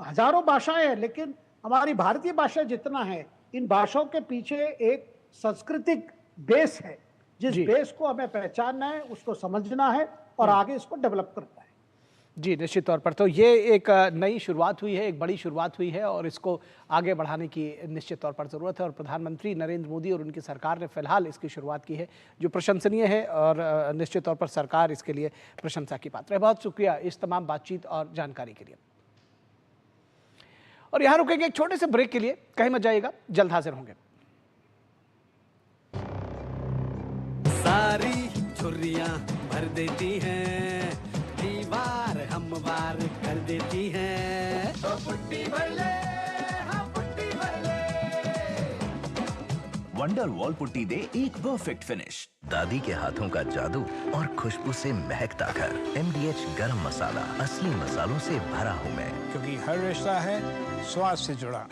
हजारों भाषाएं हैं, लेकिन हमारी भारतीय भाषा जितना है, इन भाषाओं के पीछे एक सांस्कृतिक बेस है, जिस बेस को हमें पहचानना है, उसको समझना है और आगे इसको डेवलप करना है। जी निश्चित तौर पर तो ये एक नई शुरुआत हुई है, एक बड़ी शुरुआत हुई है और इसको आगे बढ़ाने की निश्चित तौर पर ज़रूरत है। और प्रधानमंत्री नरेंद्र मोदी और उनकी सरकार ने फिलहाल इसकी शुरुआत की है, जो प्रशंसनीय है और निश्चित तौर पर सरकार इसके लिए प्रशंसा की पात्र है। बहुत शुक्रिया इस तमाम बातचीत और जानकारी के लिए। और यहाँ रुकेंगे एक छोटे से ब्रेक के लिए, कहीं मत जाइएगा, जल्द हाजिर होंगे। सारी छुर्रियां भर देती हैं, दीवार हमवार कर देती हैं। तो पुट्टी भर ले, हाँ पुट्टी भर ले। वंडर वॉल पुट्टी दे एक परफेक्ट फिनिश। दादी के हाथों का जादू और खुशबू से महकता घर। MDH गरम मसाला, असली मसालों से भरा हूँ मैं, क्योंकि हर रिश्ता है स्वाद से जुड़ा।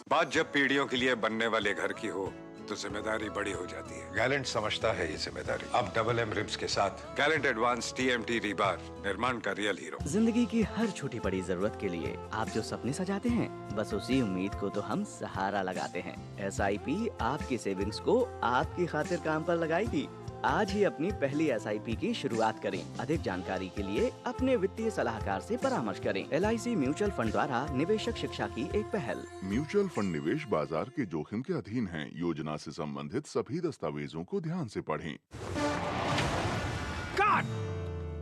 बात जब पीढ़ियों के लिए बनने वाले घर की हो, तो जिम्मेदारी बड़ी हो जाती है। गैलेंट समझता है ये जिम्मेदारी। अब MM रिब्स के साथ गैलेंट एडवांस TMT रीबार, निर्माण का रियल हीरो। जिंदगी की हर छोटी बड़ी जरूरत के लिए आप जो सपने सजाते हैं, बस उसी उम्मीद को तो हम सहारा लगाते हैं। SIP आपकी सेविंग्स को आपकी खातिर काम पर लगाएगी। आज ही अपनी पहली SIP की शुरुआत करें। अधिक जानकारी के लिए अपने वित्तीय सलाहकार से परामर्श करें। LIC म्यूचुअल फंड द्वारा निवेशक शिक्षा की एक पहल। म्यूचुअल फंड निवेश बाजार के जोखिम के अधीन हैं। योजना से संबंधित सभी दस्तावेजों को ध्यान से पढ़ें।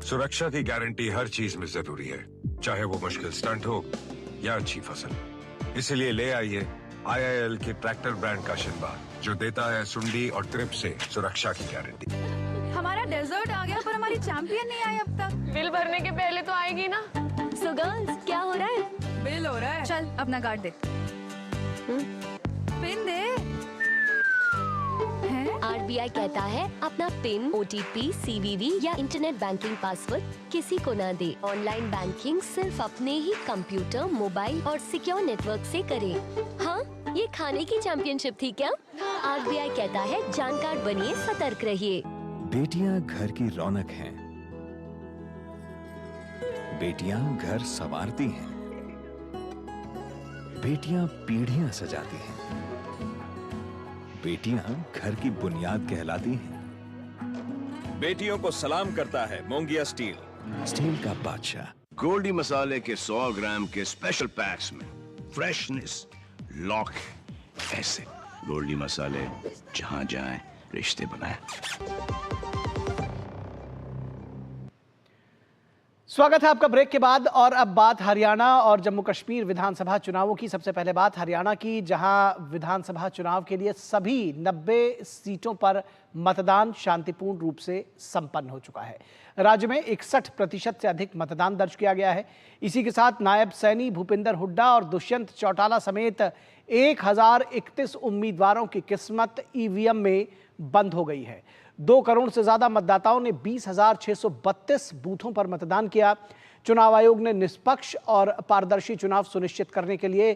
सुरक्षा की गारंटी हर चीज में जरूरी है, चाहे वो मुश्किल स्टंट हो या अच्छी फसल। इसलिए ले आइए IIL के ट्रैक्टर ब्रांड का शिनबार, जो देता है सुंडी और ट्रिप से सुरक्षा की गारंटी। हमारा डेजर्ट आ गया, पर हमारी चैंपियन नहीं आई अब तक। बिल भरने के पहले तो आएगी ना। सो गर्ल्स, क्या हो रहा है? बिल हो रहा है। चल अपना कार्ड दे। पिन दे। RBI कहता है अपना पिन, OTP, CVV या इंटरनेट बैंकिंग पासवर्ड किसी को ना दे। ऑनलाइन बैंकिंग सिर्फ अपने ही कंप्यूटर, मोबाइल और सिक्योर नेटवर्क से करें। हाँ, ये खाने की चैंपियनशिप थी क्या? RBI कहता है जानकार बनिए, सतर्क रहिए। बेटियां घर की रौनक हैं। बेटियां घर संवारती हैं। बेटियां पीढ़ियां सजाती हैं। बेटियां घर की बुनियाद कहलाती हैं। बेटियों को सलाम करता है मोंगिया स्टील, स्टील का बादशाह। गोल्डी मसाले के 100 ग्राम के स्पेशल पैक्स में फ्रेशनेस लॉक है। ऐसे गोल्डी मसाले जहां जाएं रिश्ते बनाएं। स्वागत है आपका ब्रेक के बाद। और अब बात हरियाणा और जम्मू कश्मीर विधानसभा चुनावों की। सबसे पहले बात हरियाणा की, जहां विधानसभा चुनाव के लिए सभी 90 सीटों पर मतदान शांतिपूर्ण रूप से संपन्न हो चुका है। राज्य में 61% से अधिक मतदान दर्ज किया गया है। इसी के साथ नायब सैनी भूपिंदर हुड्डा और दुष्यंत चौटाला समेत 1031 उम्मीदवारों की किस्मत EVM में बंद हो गई है। 2 करोड़ से ज्यादा मतदाताओं ने 20,632 बूथों पर मतदान किया। चुनाव आयोग ने निष्पक्ष और पारदर्शी चुनाव सुनिश्चित करने के लिए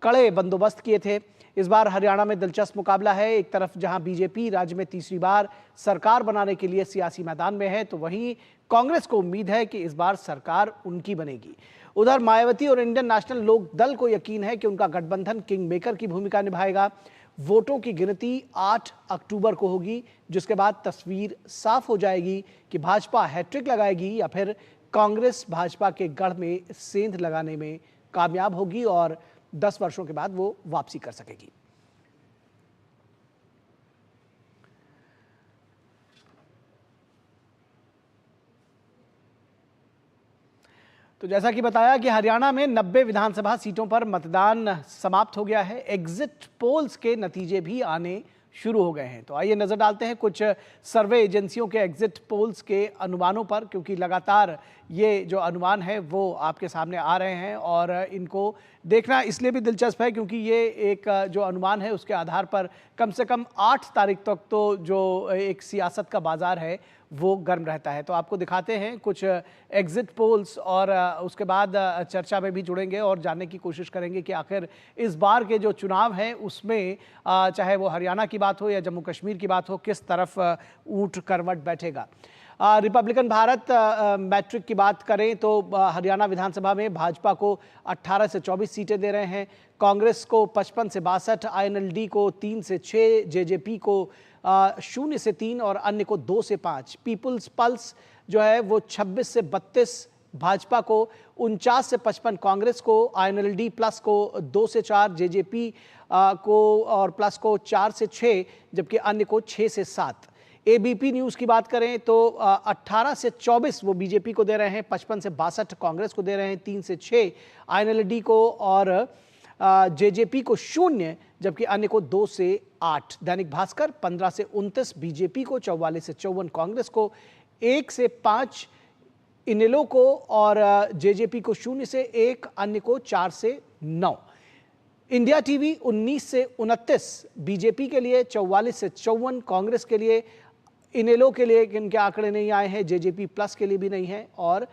कड़े बंदोबस्त किए थे। इस बार हरियाणा में दिलचस्प मुकाबला है। एक तरफ जहां बीजेपी राज्य में तीसरी बार सरकार बनाने के लिए सियासी मैदान में है, तो वहीं कांग्रेस को उम्मीद है कि इस बार सरकार उनकी बनेगी। उधर मायावती और इंडियन नेशनल लोक दल को यकीन है कि उनका गठबंधन किंग मेकर की भूमिका निभाएगा। वोटों की गिनती 8 अक्टूबर को होगी, जिसके बाद तस्वीर साफ हो जाएगी कि भाजपा हैट्रिक लगाएगी या फिर कांग्रेस भाजपा के गढ़ में सेंध लगाने में कामयाब होगी और 10 वर्षों के बाद वो वापसी कर सकेगी। तो जैसा कि बताया कि हरियाणा में 90 विधानसभा सीटों पर मतदान समाप्त हो गया है। एग्जिट पोल्स के नतीजे भी आने शुरू हो गए हैं। तो आइए नजर डालते हैं कुछ सर्वे एजेंसियों के एग्जिट पोल्स के अनुमानों पर, क्योंकि लगातार ये जो अनुमान है वो आपके सामने आ रहे हैं और इनको देखना इसलिए भी दिलचस्प है क्योंकि ये एक जो अनुमान है उसके आधार पर कम से कम 8 तारीख तक तो जो एक सियासत का बाजार है वो गर्म रहता है। तो आपको दिखाते हैं कुछ एग्जिट पोल्स और उसके बाद चर्चा में भी जुड़ेंगे और जानने की कोशिश करेंगे कि आखिर इस बार के जो चुनाव हैं उसमें चाहे वो हरियाणा की बात हो या जम्मू कश्मीर की बात हो, किस तरफ ऊंट करवट बैठेगा। रिपब्लिकन भारत मैट्रिक की बात करें तो हरियाणा विधानसभा में भाजपा को 18 से 24 सीटें दे रहे हैं, कांग्रेस को 55 से 62, आईएनएलडी को 3 से 6, जेजेपी को 0 से 3 और अन्य को 2 से 5। पीपुल्स पल्स जो है वो 26 से 32 भाजपा को, 49 से 55 कांग्रेस को, आईएनएलडी प्लस को 2 से 4, जेजेपी को और प्लस को 4 से 6, जबकि अन्य को 6 से 7। एबीपी न्यूज़ की बात करें तो 18 से 24 वो बीजेपी को दे रहे हैं, 55 से 62 कांग्रेस को दे रहे हैं, 3 से 6 आईएनएलडी को और जेजेपी को 0, जबकि अन्य को 2 से 8। दैनिक भास्कर 15 से 29 बीजेपी को, 44 से 54 कांग्रेस को, 1 से 5 इनेलो को और जेजेपी को 0 से 1, अन्य को 4 से 9। इंडिया टीवी 19 से 29 बीजेपी के लिए, 44 से 54 कांग्रेस के लिए, इनेलो के लिए इनके आंकड़े नहीं आए हैं, जेजेपी प्लस के लिए भी नहीं है और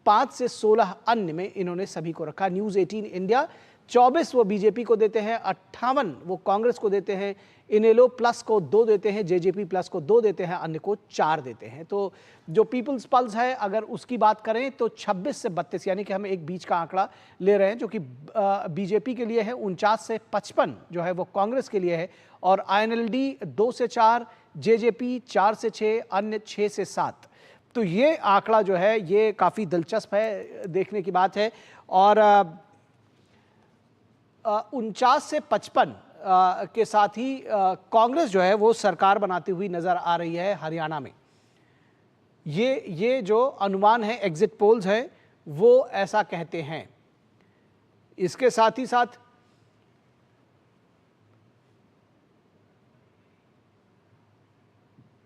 5 से 16 अन्य में इन्होंने सभी को रखा। न्यूज़ 18 इंडिया 24 वो बीजेपी को देते हैं, 58 वो कांग्रेस को देते हैं, इनेलो प्लस को 2 देते हैं, जेजेपी प्लस को 2 देते हैं, अन्य को 4 देते हैं। तो जो पीपल्स पल्स है अगर उसकी बात करें तो 26 से 32 यानी कि हम एक बीच का आंकड़ा ले रहे हैं जो कि बीजेपी के लिए है, 49 से 55 जो है वो कांग्रेस के लिए है और आईएनएलडी 2 से 4, जेजेपी 4 से 6, अन्य 6 से 7। तो ये आंकड़ा जो है ये काफ़ी दिलचस्प है, देखने की बात है। और 49 से 55 के साथ ही कांग्रेस जो है वो सरकार बनाती हुई नजर आ रही है हरियाणा में। ये जो अनुमान है एग्जिट पोल्स है वो ऐसा कहते हैं। इसके साथ ही साथ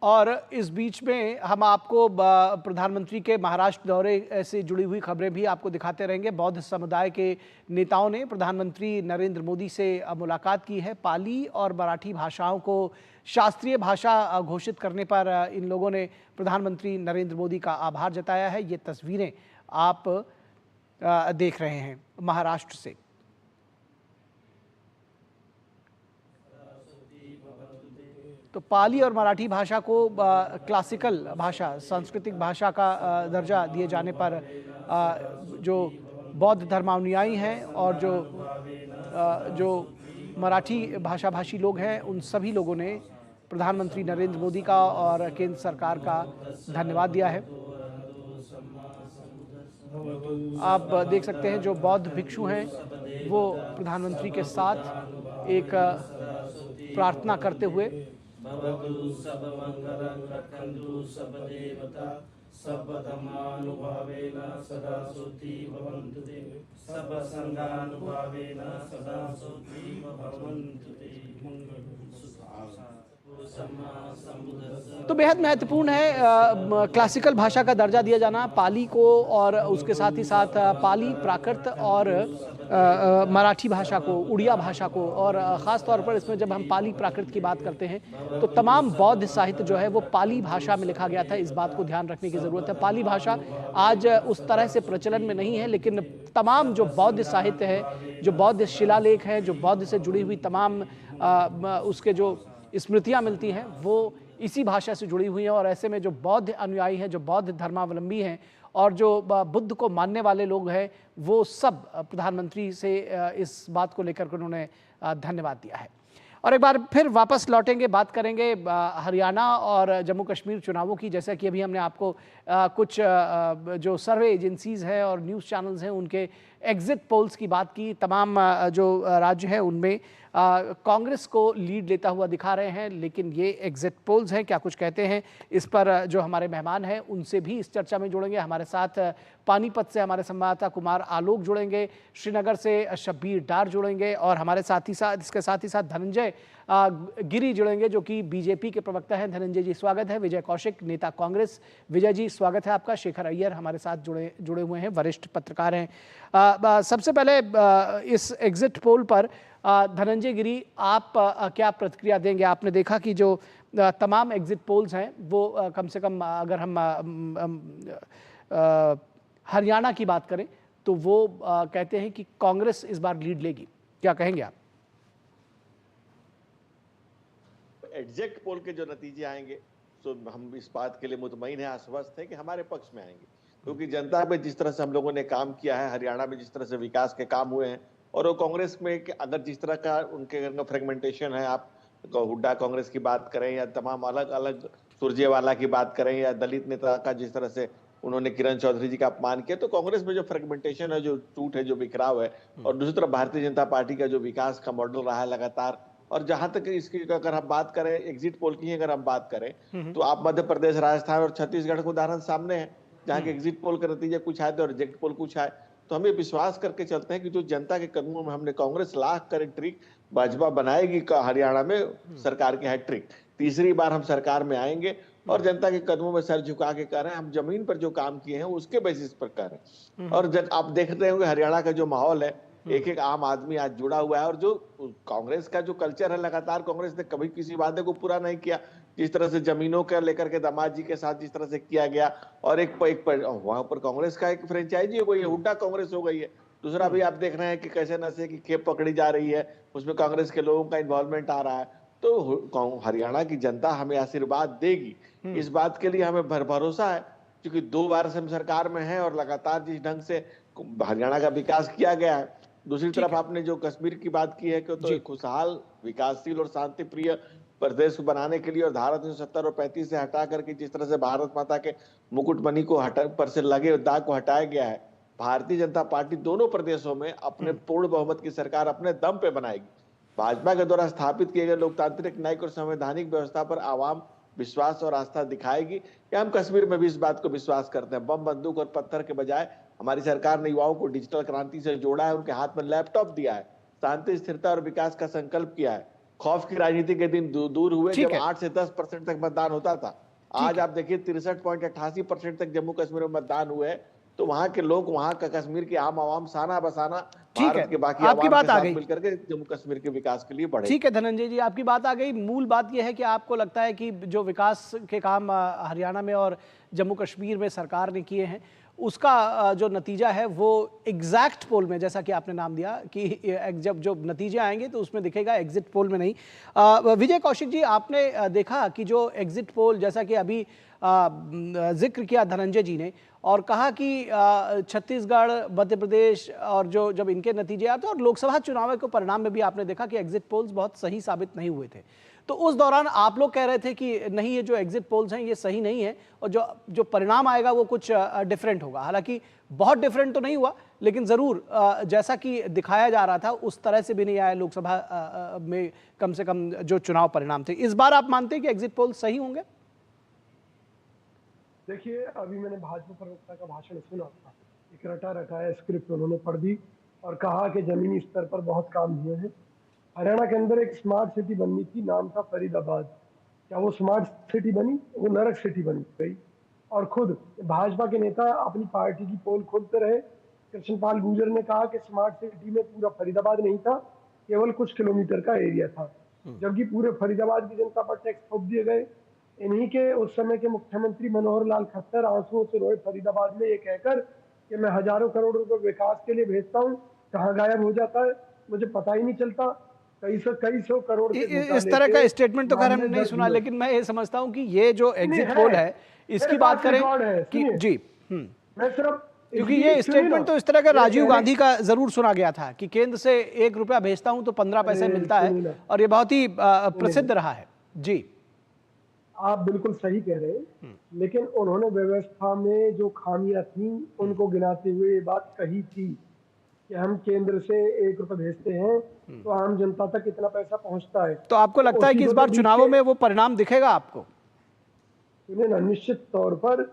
और इस बीच में हम आपको प्रधानमंत्री के महाराष्ट्र दौरे से जुड़ी हुई खबरें भी आपको दिखाते रहेंगे। बौद्ध समुदाय के नेताओं ने प्रधानमंत्री नरेंद्र मोदी से मुलाकात की है। पाली और मराठी भाषाओं को शास्त्रीय भाषा घोषित करने पर इन लोगों ने प्रधानमंत्री नरेंद्र मोदी का आभार जताया है। ये तस्वीरें आप देख रहे हैं महाराष्ट्र से। तो पाली और मराठी भाषा को क्लासिकल भाषा, सांस्कृतिक भाषा का दर्जा दिए जाने पर जो बौद्ध धर्मानुयायी हैं और जो मराठी भाषा भाषी लोग हैं उन सभी लोगों ने प्रधानमंत्री नरेंद्र मोदी का और केंद्र सरकार का धन्यवाद दिया है। आप देख सकते हैं जो बौद्ध भिक्षु हैं वो प्रधानमंत्री के साथ एक प्रार्थना करते हुए तो बेहद महत्वपूर्ण है क्लासिकल भाषा का दर्जा दिया जाना पाली को और उसके साथ ही साथ पाली, प्राकृत और मराठी भाषा को, उड़िया भाषा को। और ख़ास तौर पर इसमें जब हम पाली प्राकृत की बात करते हैं तो तमाम बौद्ध साहित्य जो है वो पाली भाषा में लिखा गया था। इस बात को ध्यान रखने की ज़रूरत है। पाली भाषा आज उस तरह से प्रचलन में नहीं है, लेकिन तमाम जो बौद्ध साहित्य है, जो बौद्ध शिलालेख हैं, जो बौद्ध से जुड़ी हुई तमाम उसके जो स्मृतियाँ मिलती हैं वो इसी भाषा से जुड़ी हुई हैं। और ऐसे में जो बौद्ध अनुयायी हैं, जो बौद्ध धर्मावलंबी हैं और जो बुद्ध को मानने वाले लोग हैं वो सब प्रधानमंत्री से इस बात को लेकर उन्होंने धन्यवाद दिया है। और एक बार फिर वापस लौटेंगे, बात करेंगे हरियाणा और जम्मू कश्मीर चुनावों की। जैसा कि अभी हमने आपको कुछ जो सर्वे एजेंसीज हैं और न्यूज़ चैनल्स हैं उनके एग्जिट पोल्स की बात की। तमाम जो राज्य हैं उनमें कांग्रेस को लीड लेता हुआ दिखा रहे हैं, लेकिन ये एग्जिट पोल्स हैं, क्या कुछ कहते हैं इस पर जो हमारे मेहमान हैं उनसे भी इस चर्चा में जुड़ेंगे। हमारे साथ पानीपत से हमारे संवाददाता कुमार आलोक जुड़ेंगे, श्रीनगर से शब्बीर डार जुड़ेंगे और हमारे इसके साथ ही साथ धनंजय गिरी जुड़ेंगे जो कि बीजेपी के प्रवक्ता हैं। धनंजय जी स्वागत है। विजय कौशिक नेता कांग्रेस, विजय जी स्वागत है आपका। शेखर अय्यर हमारे साथ जुड़े हुए हैं, वरिष्ठ पत्रकार हैं। सबसे पहले इस एग्जिट पोल पर धनंजय गिरी आप क्या प्रतिक्रिया देंगे? आपने देखा कि जो तमाम एग्जिट पोल्स हैं वो कम से कम अगर हम हरियाणा की बात करें तो वो कहते हैं कि कांग्रेस इस बार लीड लेगी, क्या कहेंगे आप? एग्जैक्ट पोल के जो नतीजे आएंगे तो हम इस बात के लिए मुतमईन है, आश्वस्त है कि हमारे पक्ष में आएंगे, क्योंकि जनता में जिस तरह से हम लोगों ने काम किया है, हरियाणा में जिस तरह से विकास के काम हुए हैं, और वो कांग्रेस में अगर जिस तरह का उनके फ्रेगमेंटेशन है, आप हुड्डा कांग्रेस की बात करें या तमाम अलग अलग सुरजेवाला की बात करें या दलित नेता का जिस तरह से उन्होंने किरण चौधरी जी का अपमान किया, तो कांग्रेस में जो फ्रेगमेंटेशन है, जो टूट है, जो बिखराव है, और दूसरी तरफ भारतीय जनता पार्टी का जो विकास का मॉडल रहा है लगातार, और जहां तक इसकी अगर हम बात करें एग्जिट पोल की अगर हम बात करें तो आप मध्य प्रदेश, राजस्थान और छत्तीसगढ़ के उदाहरण सामने है जहाँ के एग्जिट पोल के नतीजे कुछ आए थे और रिजेक्ट पोल कुछ आए। तो हम ये विश्वास करके चलते हैं कि जो जनता के कदमों में हमने कांग्रेस लाख करे ट्रिक, भाजपा बनाएगी हरियाणा में सरकार की हैट्रिक, तीसरी बार हम सरकार में आएंगे और जनता के कदमों में सर झुका के कर रहे हैं। हम जमीन पर जो काम किए हैं उसके बेसिस पर कर रहे हैं। और जब आप देख रहे होंगे हरियाणा का जो माहौल है, एक एक आम आदमी आज जुड़ा हुआ है, और जो कांग्रेस का जो कल्चर है, लगातार कांग्रेस ने कभी किसी वादे को पूरा नहीं किया। जिस तरह से जमीनों के लेकर के दामाद जी के साथ जिस तरह से किया गया, और वहां पर कांग्रेस का एक फ्रेंचाइजी हो गई है, हुड्डा कांग्रेस हो गई है। दूसरा भी आप देख रहे हैं कि कैसे नशे की खेप पकड़ी जा रही है, उसमें कांग्रेस के लोगों का इन्वॉल्वमेंट आ रहा है। तो हरियाणा की जनता हमें आशीर्वाद देगी, इस बात के लिए हमें भरोसा है, क्योंकि 2 बार से हम सरकार में हैं और लगातार जिस ढंग से हरियाणा का विकास किया गया है। दूसरी तरफ आपने जो कश्मीर की बात की है कि तो एक खुशहाल, विकासशील और शांति प्रिय प्रदेश को बनाने के लिए और धारा 370 और 35 से हटा करके जिस तरह से भारत माता के मुकुटमणि को पर से लगे दाग को हटाया गया है, भारतीय जनता पार्टी दोनों प्रदेशों में अपने पूर्ण बहुमत की सरकार अपने दम पे बनाएगी। भाजपा के द्वारा स्थापित किए गए लोकतांत्रिक, न्यायिक और संवैधानिक व्यवस्था पर आवाम विश्वास और आस्था दिखाएगी। या हम कश्मीर में भी इस बात को विश्वास करते हैं। बम, बंदूक और पत्थर के बजाय हमारी सरकार ने युवाओं को डिजिटल क्रांति से जोड़ा है, उनके हाथ में लैपटॉप दिया है, शांति, स्थिरता और विकास का संकल्प किया है। खौफ की राजनीति के दिन दूर हुए जब 8 से 10% तक मतदान होता था। आज आप देखिए 63.88% तक जम्मू कश्मीर में मतदान हुए। तो वहां के लोग, वहां का कश्मीर की आम आवाम साना बसाना भारत के बाकी आपकी बात आ गई, मिलकर के जम्मू कश्मीर के विकास के लिए बढ़े। ठीक है धनंजय जी, आपकी बात आ गई। मूल बात यह है कि आपको लगता है कि जो विकास के काम हरियाणा में और जम्मू कश्मीर में सरकार ने किए हैं उसका जो नतीजा है वो एग्जैक्ट पोल में, जैसा कि आपने नाम दिया कि जब जो नतीजे आएंगे तो उसमें दिखेगा, एग्जिट पोल में नहीं। विजय कौशिक जी, आपने देखा कि जो एग्जिट पोल, जैसा कि अभी जिक्र किया धनंजय जी ने, और कहा कि छत्तीसगढ़, मध्य प्रदेश और जो जब इनके नतीजे आते और लोकसभा चुनाव के परिणाम में भी आपने देखा कि एग्जिट पोल्स बहुत सही साबित नहीं हुए थे। तो उस दौरान आप लोग कह रहे थे कि नहीं, ये जो एग्जिट पोल्स हैं ये सही नहीं है और जो परिणाम आएगा वो कुछ डिफरेंट होगा। हालांकि बहुत डिफरेंट तो नहीं हुआ, लेकिन ज़रूर जैसा कि दिखाया जा रहा था उस तरह से भी नहीं आया लोकसभा में कम से कम जो चुनाव परिणाम थे। इस बार आप मानते हैं कि एग्जिट पोल सही होंगे? देखिए, अभी मैंने भाजपा प्रवक्ता का भाषण सुना था, एक रटा रटाया स्क्रिप्ट उन्होंने पढ़ दी और कहा कि जमीनी स्तर पर बहुत काम हुए हैं। हरियाणा के अंदर एक स्मार्ट सिटी बननी थी, नाम था फरीदाबाद। क्या वो स्मार्ट सिटी बनी? वो नरक सिटी बन गई। और खुद भाजपा के नेता अपनी पार्टी की पोल खोलते रहे। कृष्णपाल गुर्जर ने कहा कि स्मार्ट सिटी में पूरा फरीदाबाद नहीं था, केवल कुछ किलोमीटर का एरिया था, जबकि पूरे फरीदाबाद की जनता पर टैक्स थोप दिए गए। इन्हीं के उस समय के मुख्यमंत्री मनोहर लाल खट्टर आंसुओं से रोए फरीदाबाद में ये कहकर कि मैं हजारों करोड़ रुपए विकास के लिए भेजता हूँ, कहाँ गायब हो जाता है मुझे पता ही नहीं चलता। कई सौ करोड़ इस तरह का स्टेटमेंट तो खैर हमने नहीं सुना, लेकिन मैं ये समझता हूँ कि ये जो एग्जिट पोल है इसकी बात करें कि जी मैं सिर्फ क्योंकि ये स्टेटमेंट तो इस तरह का राजीव गांधी का जरूर सुना गया था कि केंद्र से 1 रुपया भेजता हूं तो 15 पैसे मिलता है, और ये बहुत ही प्रसिद्ध रहा है। जी, आप बिल्कुल सही कह रहे हैं, लेकिन उन्होंने व्यवस्था में जो खामियां थी उनको गिनाते हुए ये बात कही थी कि हम केंद्र से 1 रुपया भेजते हैं तो आम जनता तक कितना पैसा पहुंचता है। तो आपको लगता है कि इस बार चुनावों में वो परिणाम दिखेगा आपको? सुनिए ना, निश्चित तौर पर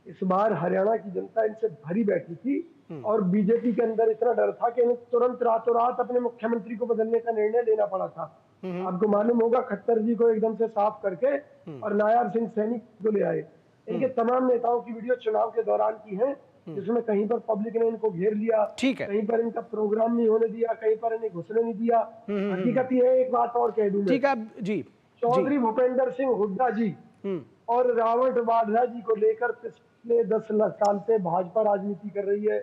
इस बार हरियाणा की जनता इनसे भरी बैठी थी और बीजेपी के अंदर इतना डर था कि इन्हें तुरंत रातों रात अपने मुख्यमंत्री को बदलने का निर्णय लेना पड़ा था। आपको मालूम होगा, खट्टर जी को एकदम से साफ करके और नायर सिंह सैनी को ले आए। इनके तमाम नेताओं की वीडियो चुनाव के दौरान की है, जिसमें कहीं पर पब्लिक ने इनको घेर लिया, कहीं पर इनका प्रोग्राम नहीं होने दिया, कहीं पर इन्हें घुसने नहीं दिया। हकीकत ये है, एक बात और कह दूं मैं, ठीक है जी, चौधरी भूपेंद्र सिंह हुड्डा जी और रावत वाड्रा जी को लेकर पिछले 10 साल से भाजपा राजनीति कर रही है।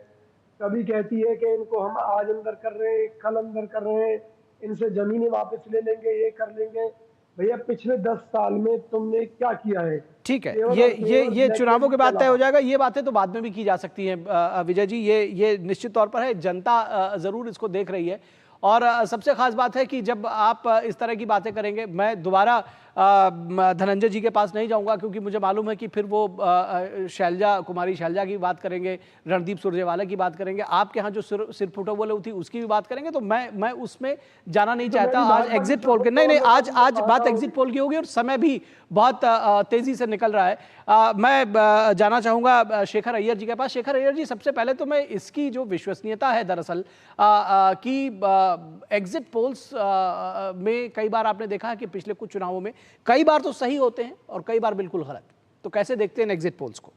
कभी कहती है कि इनको हम आज अंदर कर रहे हैं, कल अंदर कर रहे हैं, इनसे जमीनें वापस ले लेंगे, ये कर लेंगे। भैया पिछले 10 साल में तुमने क्या किया है? ठीक है, ये चुनावों के बाद तय हो जाएगा। ये बातें तो बाद में भी की जा सकती हैं विजय जी, ये निश्चित तौर पर है, जनता जरूर इसको देख रही है। और सबसे खास बात है कि जब आप इस तरह की बातें करेंगे, मैं दोबारा धनंजय जी के पास नहीं जाऊंगा क्योंकि मुझे मालूम है कि फिर वो कुमारी शैलजा की बात करेंगे, रणदीप सुरजेवाला की बात करेंगे, आपके यहाँ जो सिर फुटबॉल थी उसकी भी बात करेंगे। तो मैं उसमें जाना नहीं चाहता। आज एग्जिट पोल के नहीं, आज बात एग्जिट पोल की होगी और समय भी बहुत तेजी से निकल रहा है। मैं जाना चाहूंगा शेखर अय्यर जी के पास। शेखर अय्यर जी, सबसे पहले तो मैं इसकी जो विश्वसनीयता है दरअसल कि एग्जिट पोल्स में कई बार आपने देखा है कि पिछले कुछ चुनावों में कई बार तो सही होते हैं और कई बार बिल्कुल गलत। तो कैसे देखते हैं एग्जिट पोल्स को?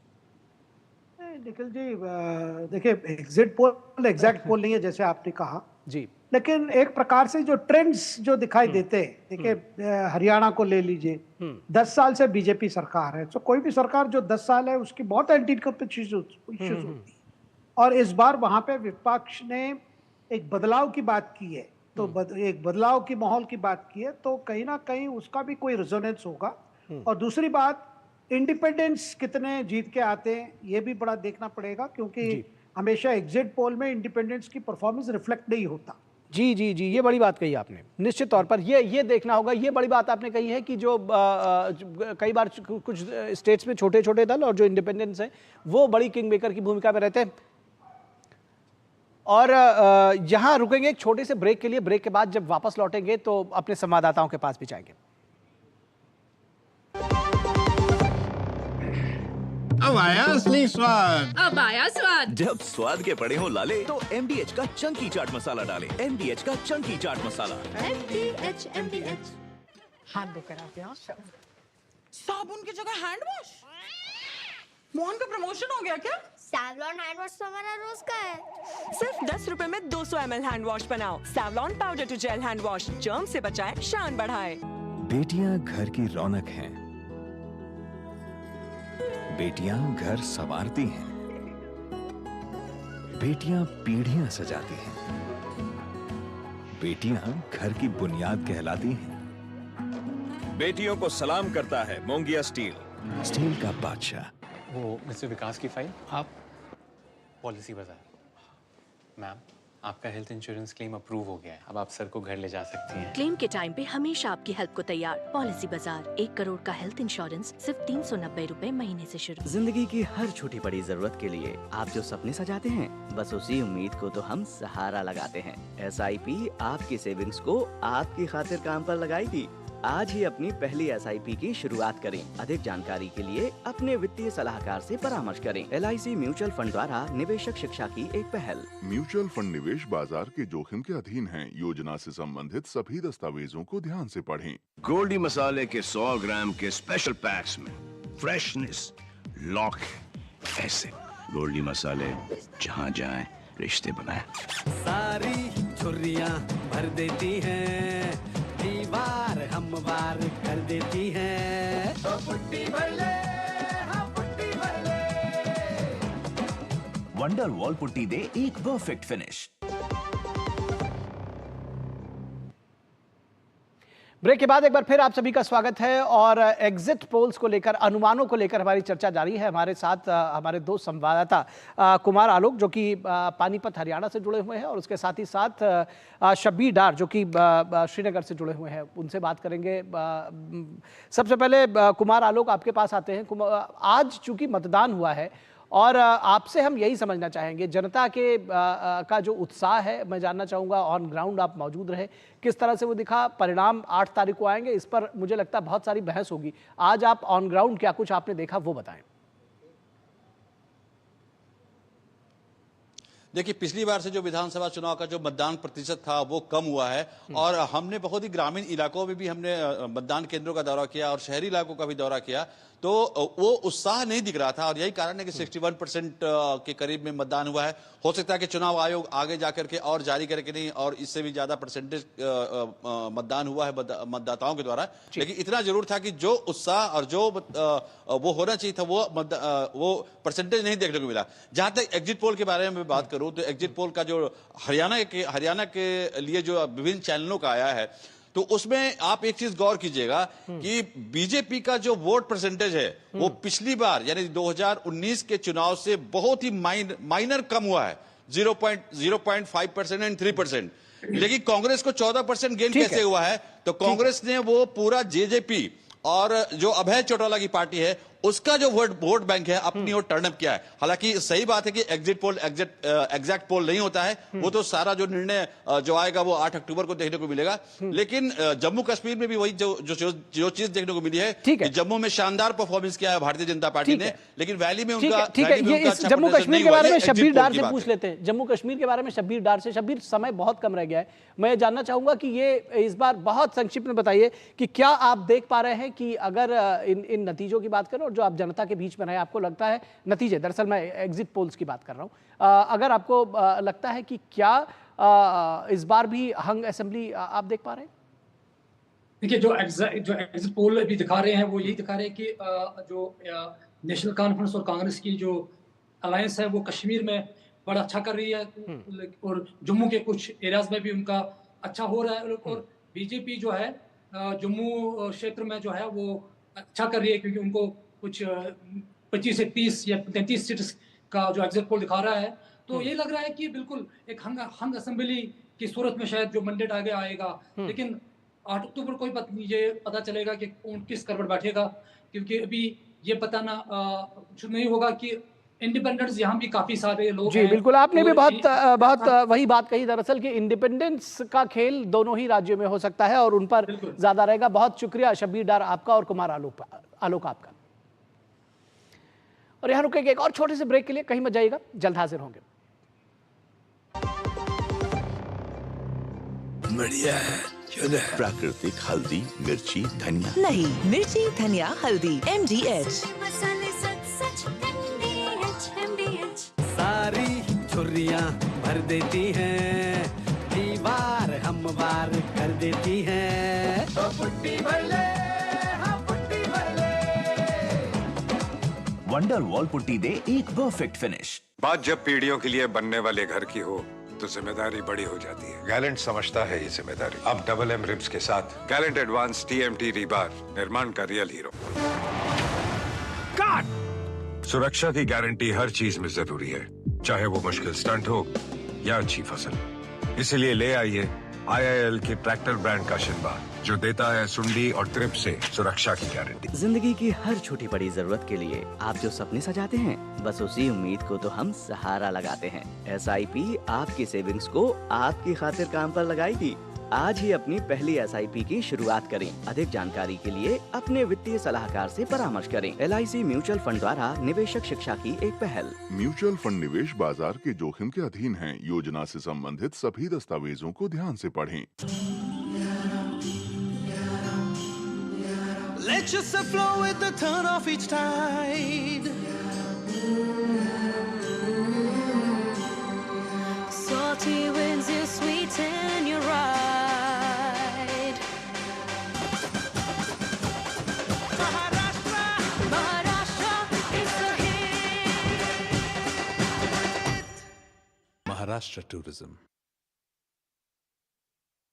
निखिल जी, देखिए, एग्जिट पोल एग्जैक्ट पोल नहीं है जैसे आपने कहा जी, लेकिन एक प्रकार से जो ट्रेंड्स जो दिखाई देते हैं, देखिए हरियाणा को ले लीजिए, 10 साल से बीजेपी सरकार है, तो कोई भी सरकार जो 10 साल है उसकी बहुत एंटी करप्शन इश्यूज होती है, और इस बार वहां पे विपक्ष ने एक बदलाव की बात की है, तो एक बदलाव की माहौल की बात की है, तो कहीं ना कहीं उसका भी कोई रेजोनेंस होगा। और दूसरी बात, इंडिपेंडेंस कितने जीत के आते हैं ये भी बड़ा देखना पड़ेगा, क्योंकि हमेशा एग्जिट पोल में इंडिपेंडेंस की परफॉर्मेंस रिफ्लेक्ट नहीं होता। जी जी जी, ये बड़ी बात कही आपने। निश्चित तौर पर ये देखना होगा। ये बड़ी बात आपने कही है कि जो कई बार कुछ स्टेट्स में छोटे छोटे दल और जो इंडिपेंडेंस है वो बड़ी किंग मेकर की भूमिका में रहते हैं। और यहां रुकेंगे एक छोटे से ब्रेक के लिए। ब्रेक के बाद जब वापस लौटेंगे तो अपने संवाददाताओं के पास भी जाएंगे। अब आया असली स्वाद, अब आया स्वाद। जब स्वाद के पड़े हो लाले तो MDH का चंकी चाट मसाला डालें। MDH का चंकी चाट मसाला। MDH। हाथ धोकर आते हैं। साबुन की जगह हैंड वॉश। मोहन का प्रमोशन हो गया क्या? सैवलॉन हैंड वॉश तो हमारा रोज का है। सिर्फ 10 रुपए में 200 ml हैंड वॉश बनाओ। Savlon powder to gel hand wash, germ से बचाए, शान बढ़ाए। बेटियां घर की रौनक हैं। बेटियां घर संवारती हैं। बेटियां पीढ़ियां सजाती हैं। बेटियां घर की बुनियाद कहलाती हैं। बेटियों को सलाम करता है मोंगिया स्टील। स्टील का बादशाह। वो मिस्टर विकास की फाइल आप पॉलिसी बाजार। मैम, आपका हेल्थ इंश्योरेंस क्लेम अप्रूव हो गया है। अब आप सर को घर ले जा सकती हैं। क्लेम के टाइम पे हमेशा आपकी हेल्प को तैयार। पॉलिसी बाजार, 1 करोड़ का हेल्थ इंश्योरेंस सिर्फ 390 रुपए महीने से शुरू। जिंदगी की हर छोटी बड़ी जरूरत के लिए आप जो सपने सजाते हैं, बस उसी उम्मीद को तो हम सहारा लगाते हैं। SIP आपकी सेविंग्स को आपकी खातिर काम पर लगाएगी। आज ही अपनी पहली SIP की शुरुआत करें। अधिक जानकारी के लिए अपने वित्तीय सलाहकार से परामर्श करें। LIC म्यूचुअल फंड द्वारा निवेशक शिक्षा की एक पहल। म्यूचुअल फंड निवेश बाजार के जोखिम के अधीन है। योजना से संबंधित सभी दस्तावेजों को ध्यान से पढ़ें। गोल्डी मसाले के 100 ग्राम के स्पेशल पैक्स में फ्रेशनेस, लॉक ऐसे। गोल्डी मसाले, जहाँ जाएं रिश्ते बनाएं। सारी छुर्रियाँ भर देती हैं, दीवार हमवार कर देती हैं। तो पुट्टी भर ले, हाँ पुट्टी भर ले। वंडर वॉल पुट्टी दे एक परफेक्ट फिनिश। ब्रेक के बाद एक बार फिर आप सभी का स्वागत है और एग्जिट पोल्स को लेकर, अनुमानों को लेकर हमारी चर्चा जारी है। हमारे साथ हमारे दो संवाददाता कुमार आलोक जो कि पानीपत हरियाणा से जुड़े हुए हैं और उसके साथ ही साथ शब्बीर डार जो कि श्रीनगर से जुड़े हुए हैं, उनसे बात करेंगे। सबसे पहले कुमार आलोक आपके पास आते हैं। आज चूंकि मतदान हुआ है और आपसे हम यही समझना चाहेंगे, जनता के का जो उत्साह है, मैं जानना चाहूँगा ऑन ग्राउंड आप मौजूद रहे, किस तरह से वो दिखा। परिणाम 8 तारीख को आएंगे, इस पर मुझे लगता है बहुत सारी बहस होगी। आज आप ऑन ग्राउंड क्या कुछ आपने देखा वो बताएं। देखिए, पिछली बार से जो विधानसभा चुनाव का जो मतदान प्रतिशत था वो कम हुआ है और हमने बहुत ही ग्रामीण इलाकों में भी हमने मतदान केंद्रों का दौरा किया और शहरी इलाकों का भी दौरा किया, तो वो उत्साह नहीं दिख रहा था और यही कारण है कि 61% के करीब में मतदान हुआ है। हो सकता है कि चुनाव आयोग आगे जाकर के और जारी करके नहीं और इससे भी ज्यादा परसेंटेज मतदान हुआ है मतदाताओं के द्वारा, लेकिन इतना जरूर था कि जो उत्साह और जो वो होना चाहिए था वो परसेंटेज नहीं देखने को मिला। जहां तक एग्जिट पोल के बारे में बात करूं तो एग्जिट पोल का जो हरियाणा के लिए जो विभिन्न चैनलों का आया है, तो उसमें आप एक चीज गौर कीजिएगा कि बीजेपी का जो वोट परसेंटेज है वो पिछली बार यानी 2019 के चुनाव से बहुत ही माइनर कम हुआ है, 0.5% एंड 3%। लेकिन कांग्रेस को 14% गेन कैसे हुआ है? तो कांग्रेस ने वो पूरा जेजेपी और जो अभय चौटाला की पार्टी है उसका जो वोट बैंक है अपनी ओर टर्न अप किया है। हालांकि सही बात है कि एग्जिट पोल एग्जैक्ट पोल नहीं होता है, वो तो सारा जो निर्णय जो आएगा वो 8 अक्टूबर को देखने को मिलेगा। लेकिन जम्मू कश्मीर में भी वही जो चीज देखने को मिली है कि जम्मू में शानदार परफॉर्मेंस किया है भारतीय जनता पार्टी ने, लेकिन वैली में उनका जम्मू कश्मीर के बारे में शब्बीर डार से पूछ लेते हैं। जम्मू कश्मीर के बारे में शब्बीर डार से। शब्बीर, समय बहुत कम रह गया है, मैं जानना चाहूंगा कि ये इस बार बहुत संक्षिप्त में बताइए कि क्या आप देख पा रहे हैं कि अगर इन नतीजों की बात करें और जो आप जनता के बीच में रहे, आपको लगता है नतीजे, दरअसल मैं एग्जिट पोल्स की बात कर रहा हूं, अगर आपको लगता है कि क्या इस बार भी हंग असेंबली आप देख पा रहे हैं? देखिए, जो एग्जिट पोल भी दिखा रहे हैं वो यही दिखा रहे हैं कि जो नेशनल कॉन्फ्रेंस और कांग्रेस की जो अलायंस है वो कश्मीर में बड़ा अच्छा कर रही है और जम्मू के कुछ एरियाज में भी उनका अच्छा हो रहा है और बीजेपी जो है जम्मू क्षेत्र में जो है वो अच्छा कर रही है क्योंकि उनको कुछ 25 से 30 या 33 सीट्स का जो एग्जिट पोल दिखा रहा है। तो ये लग रहा है कि बिल्कुल एक हंग असेंबली की सूरत में शायद जो मैंडेट आगे आएगा, लेकिन 8 अक्टूबर को ही ये पता चलेगा कि कौन किस करवट बैठेगा, क्योंकि अभी ये पता ना कुछ नहीं होगा कि इंडिपेंडेंस यहाँ भी काफी सारे लोग जी, बिल्कुल आपने भी बहुत वही बात कही दरअसल कि इंडिपेंडेंस का खेल दोनों ही राज्यों में हो सकता है और उन पर ज्यादा रहेगा। बहुत शुक्रिया शब्बीर डार आपका और कुमार आलोक आपका। और यहाँ रुकेंगे एक और छोटे से ब्रेक के लिए, कहीं मत जाइएगा, जल्द हाजिर होंगे। बढ़िया है, प्राकृतिक हल्दी, मिर्ची, धनिया। नहीं, मिर्ची, धनिया, हल्दी, MDH। सारी छुर्रियां भर देती हैं, दीवार हमवार कर देती हैं। तो पुट्टी भर ले, हाँ पुट्टी भर ले। वंडर वॉल पुट्टी दे एक परफेक्ट फिनिश। बात जब पीढ़ियों के लिए बनने वाले घर की हो तो जिम्मेदारी बड़ी हो जाती है। गैलेंट समझता है ये जिम्मेदारी। अब डबल M रिब्स के साथ गैलेंट एडवांस TMT रीबार, निर्माण का रियल हीरो। सुरक्षा की गारंटी हर चीज में जरूरी है, चाहे वो मुश्किल स्टंट हो या अच्छी फसल। इसलिए ले आइए IIL के ट्रैक्टर ब्रांड का शिनबा, जो देता है सुंडी और ट्रिप से सुरक्षा की गारंटी। जिंदगी की हर छोटी बड़ी जरूरत के लिए आप जो सपने सजाते हैं, बस उसी उम्मीद को तो हम सहारा लगाते हैं। SIP आपकी सेविंग्स को आपकी खातिर काम पर लगाएगी। आज ही अपनी पहली SIP की शुरुआत करें। अधिक जानकारी के लिए अपने वित्तीय सलाहकार से परामर्श करें। LIC म्यूचुअल फंड द्वारा निवेशक शिक्षा की एक पहल। म्यूचुअल फंड निवेश बाजार के जोखिम के अधीन है। योजना से संबंधित सभी दस्तावेजों को ध्यान से पढ़ें। Let yourself flow with the turn of each tide. Salty winds, you sweeten your ride. Maharashtra is the hit. Maharashtra tourism.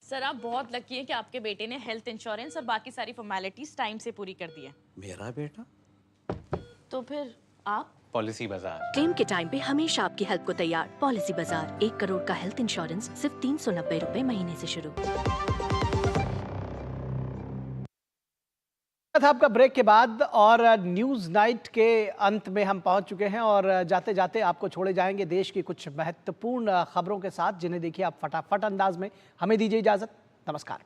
Sir आप बहुत लकी हैं कि आपके बेटे ने हेल्थ इंश्योरेंस और बाकी सारी फॉर्मेलिटीज टाइम से पूरी कर दी है। मेरा बेटा? तो फिर आप? पॉलिसी बाजार। क्लेम के टाइम पे हमेशा आपकी हेल्प को तैयार। पॉलिसी बाजार, 1 करोड़ का हेल्थ इंश्योरेंस सिर्फ 390 रुपए महीने से शुरू। था आपका ब्रेक के बाद और न्यूज नाइट के अंत में हम पहुंच चुके हैं और जाते जाते आपको छोड़े जाएंगे देश की कुछ महत्वपूर्ण खबरों के साथ, जिन्हें देखिए आप फटाफट अंदाज में। हमें दीजिए इजाजत, नमस्कार।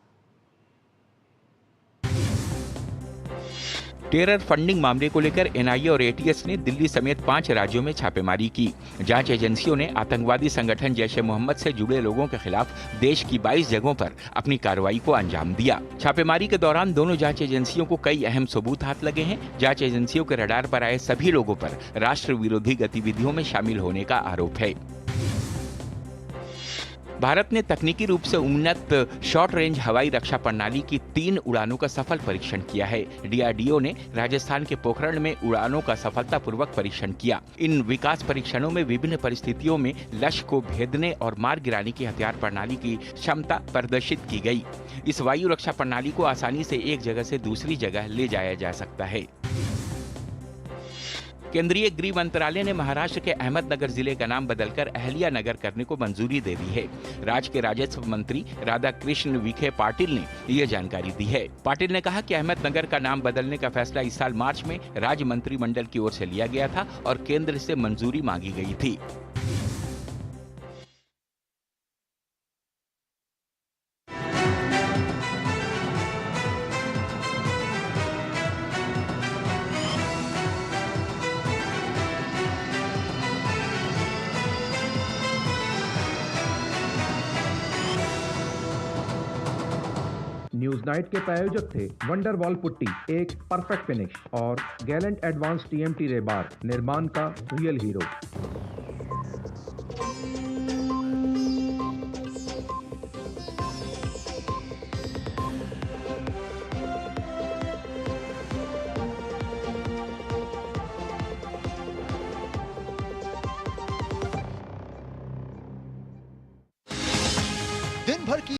टेरर फंडिंग मामले को लेकर एनआईए और एटीएस ने दिल्ली समेत 5 राज्यों में छापेमारी की। जांच एजेंसियों ने आतंकवादी संगठन जैश ए मोहम्मद से जुड़े लोगों के खिलाफ देश की 22 जगहों पर अपनी कार्रवाई को अंजाम दिया। छापेमारी के दौरान दोनों जांच एजेंसियों को कई अहम सबूत हाथ लगे हैं। जांच एजेंसियों के रडार पर आए सभी लोगों पर राष्ट्र विरोधी गतिविधियों में शामिल होने का आरोप है। भारत ने तकनीकी रूप से उन्नत शॉर्ट रेंज हवाई रक्षा प्रणाली की 3 उड़ानों का सफल परीक्षण किया है। डीआरडीओ ने राजस्थान के पोखरण में उड़ानों का सफलतापूर्वक परीक्षण किया। इन विकास परीक्षणों में विभिन्न परिस्थितियों में लक्ष्य को भेदने और मार गिराने की हथियार प्रणाली की क्षमता प्रदर्शित की गई। इस वायु रक्षा प्रणाली को आसानी से एक जगह से दूसरी जगह ले जाया जा सकता है। केंद्रीय गृह मंत्रालय ने महाराष्ट्र के अहमदनगर जिले का नाम बदलकर अहल्या नगर करने को मंजूरी दे दी है। राज्य के राजस्व मंत्री राधाकृष्ण विखे पाटिल ने ये जानकारी दी है। पाटिल ने कहा कि अहमदनगर का नाम बदलने का फैसला इस साल मार्च में राज्य मंत्रिमंडल की ओर से लिया गया था और केंद्र से मंजूरी मांगी गई थी। न्यूज नाइट के प्रायोजक थे वंडरवॉल पुट्टी, एक परफेक्ट फिनिश, और गैलेंट एडवांस टीएमटी रेबार, निर्माण का रियल हीरो।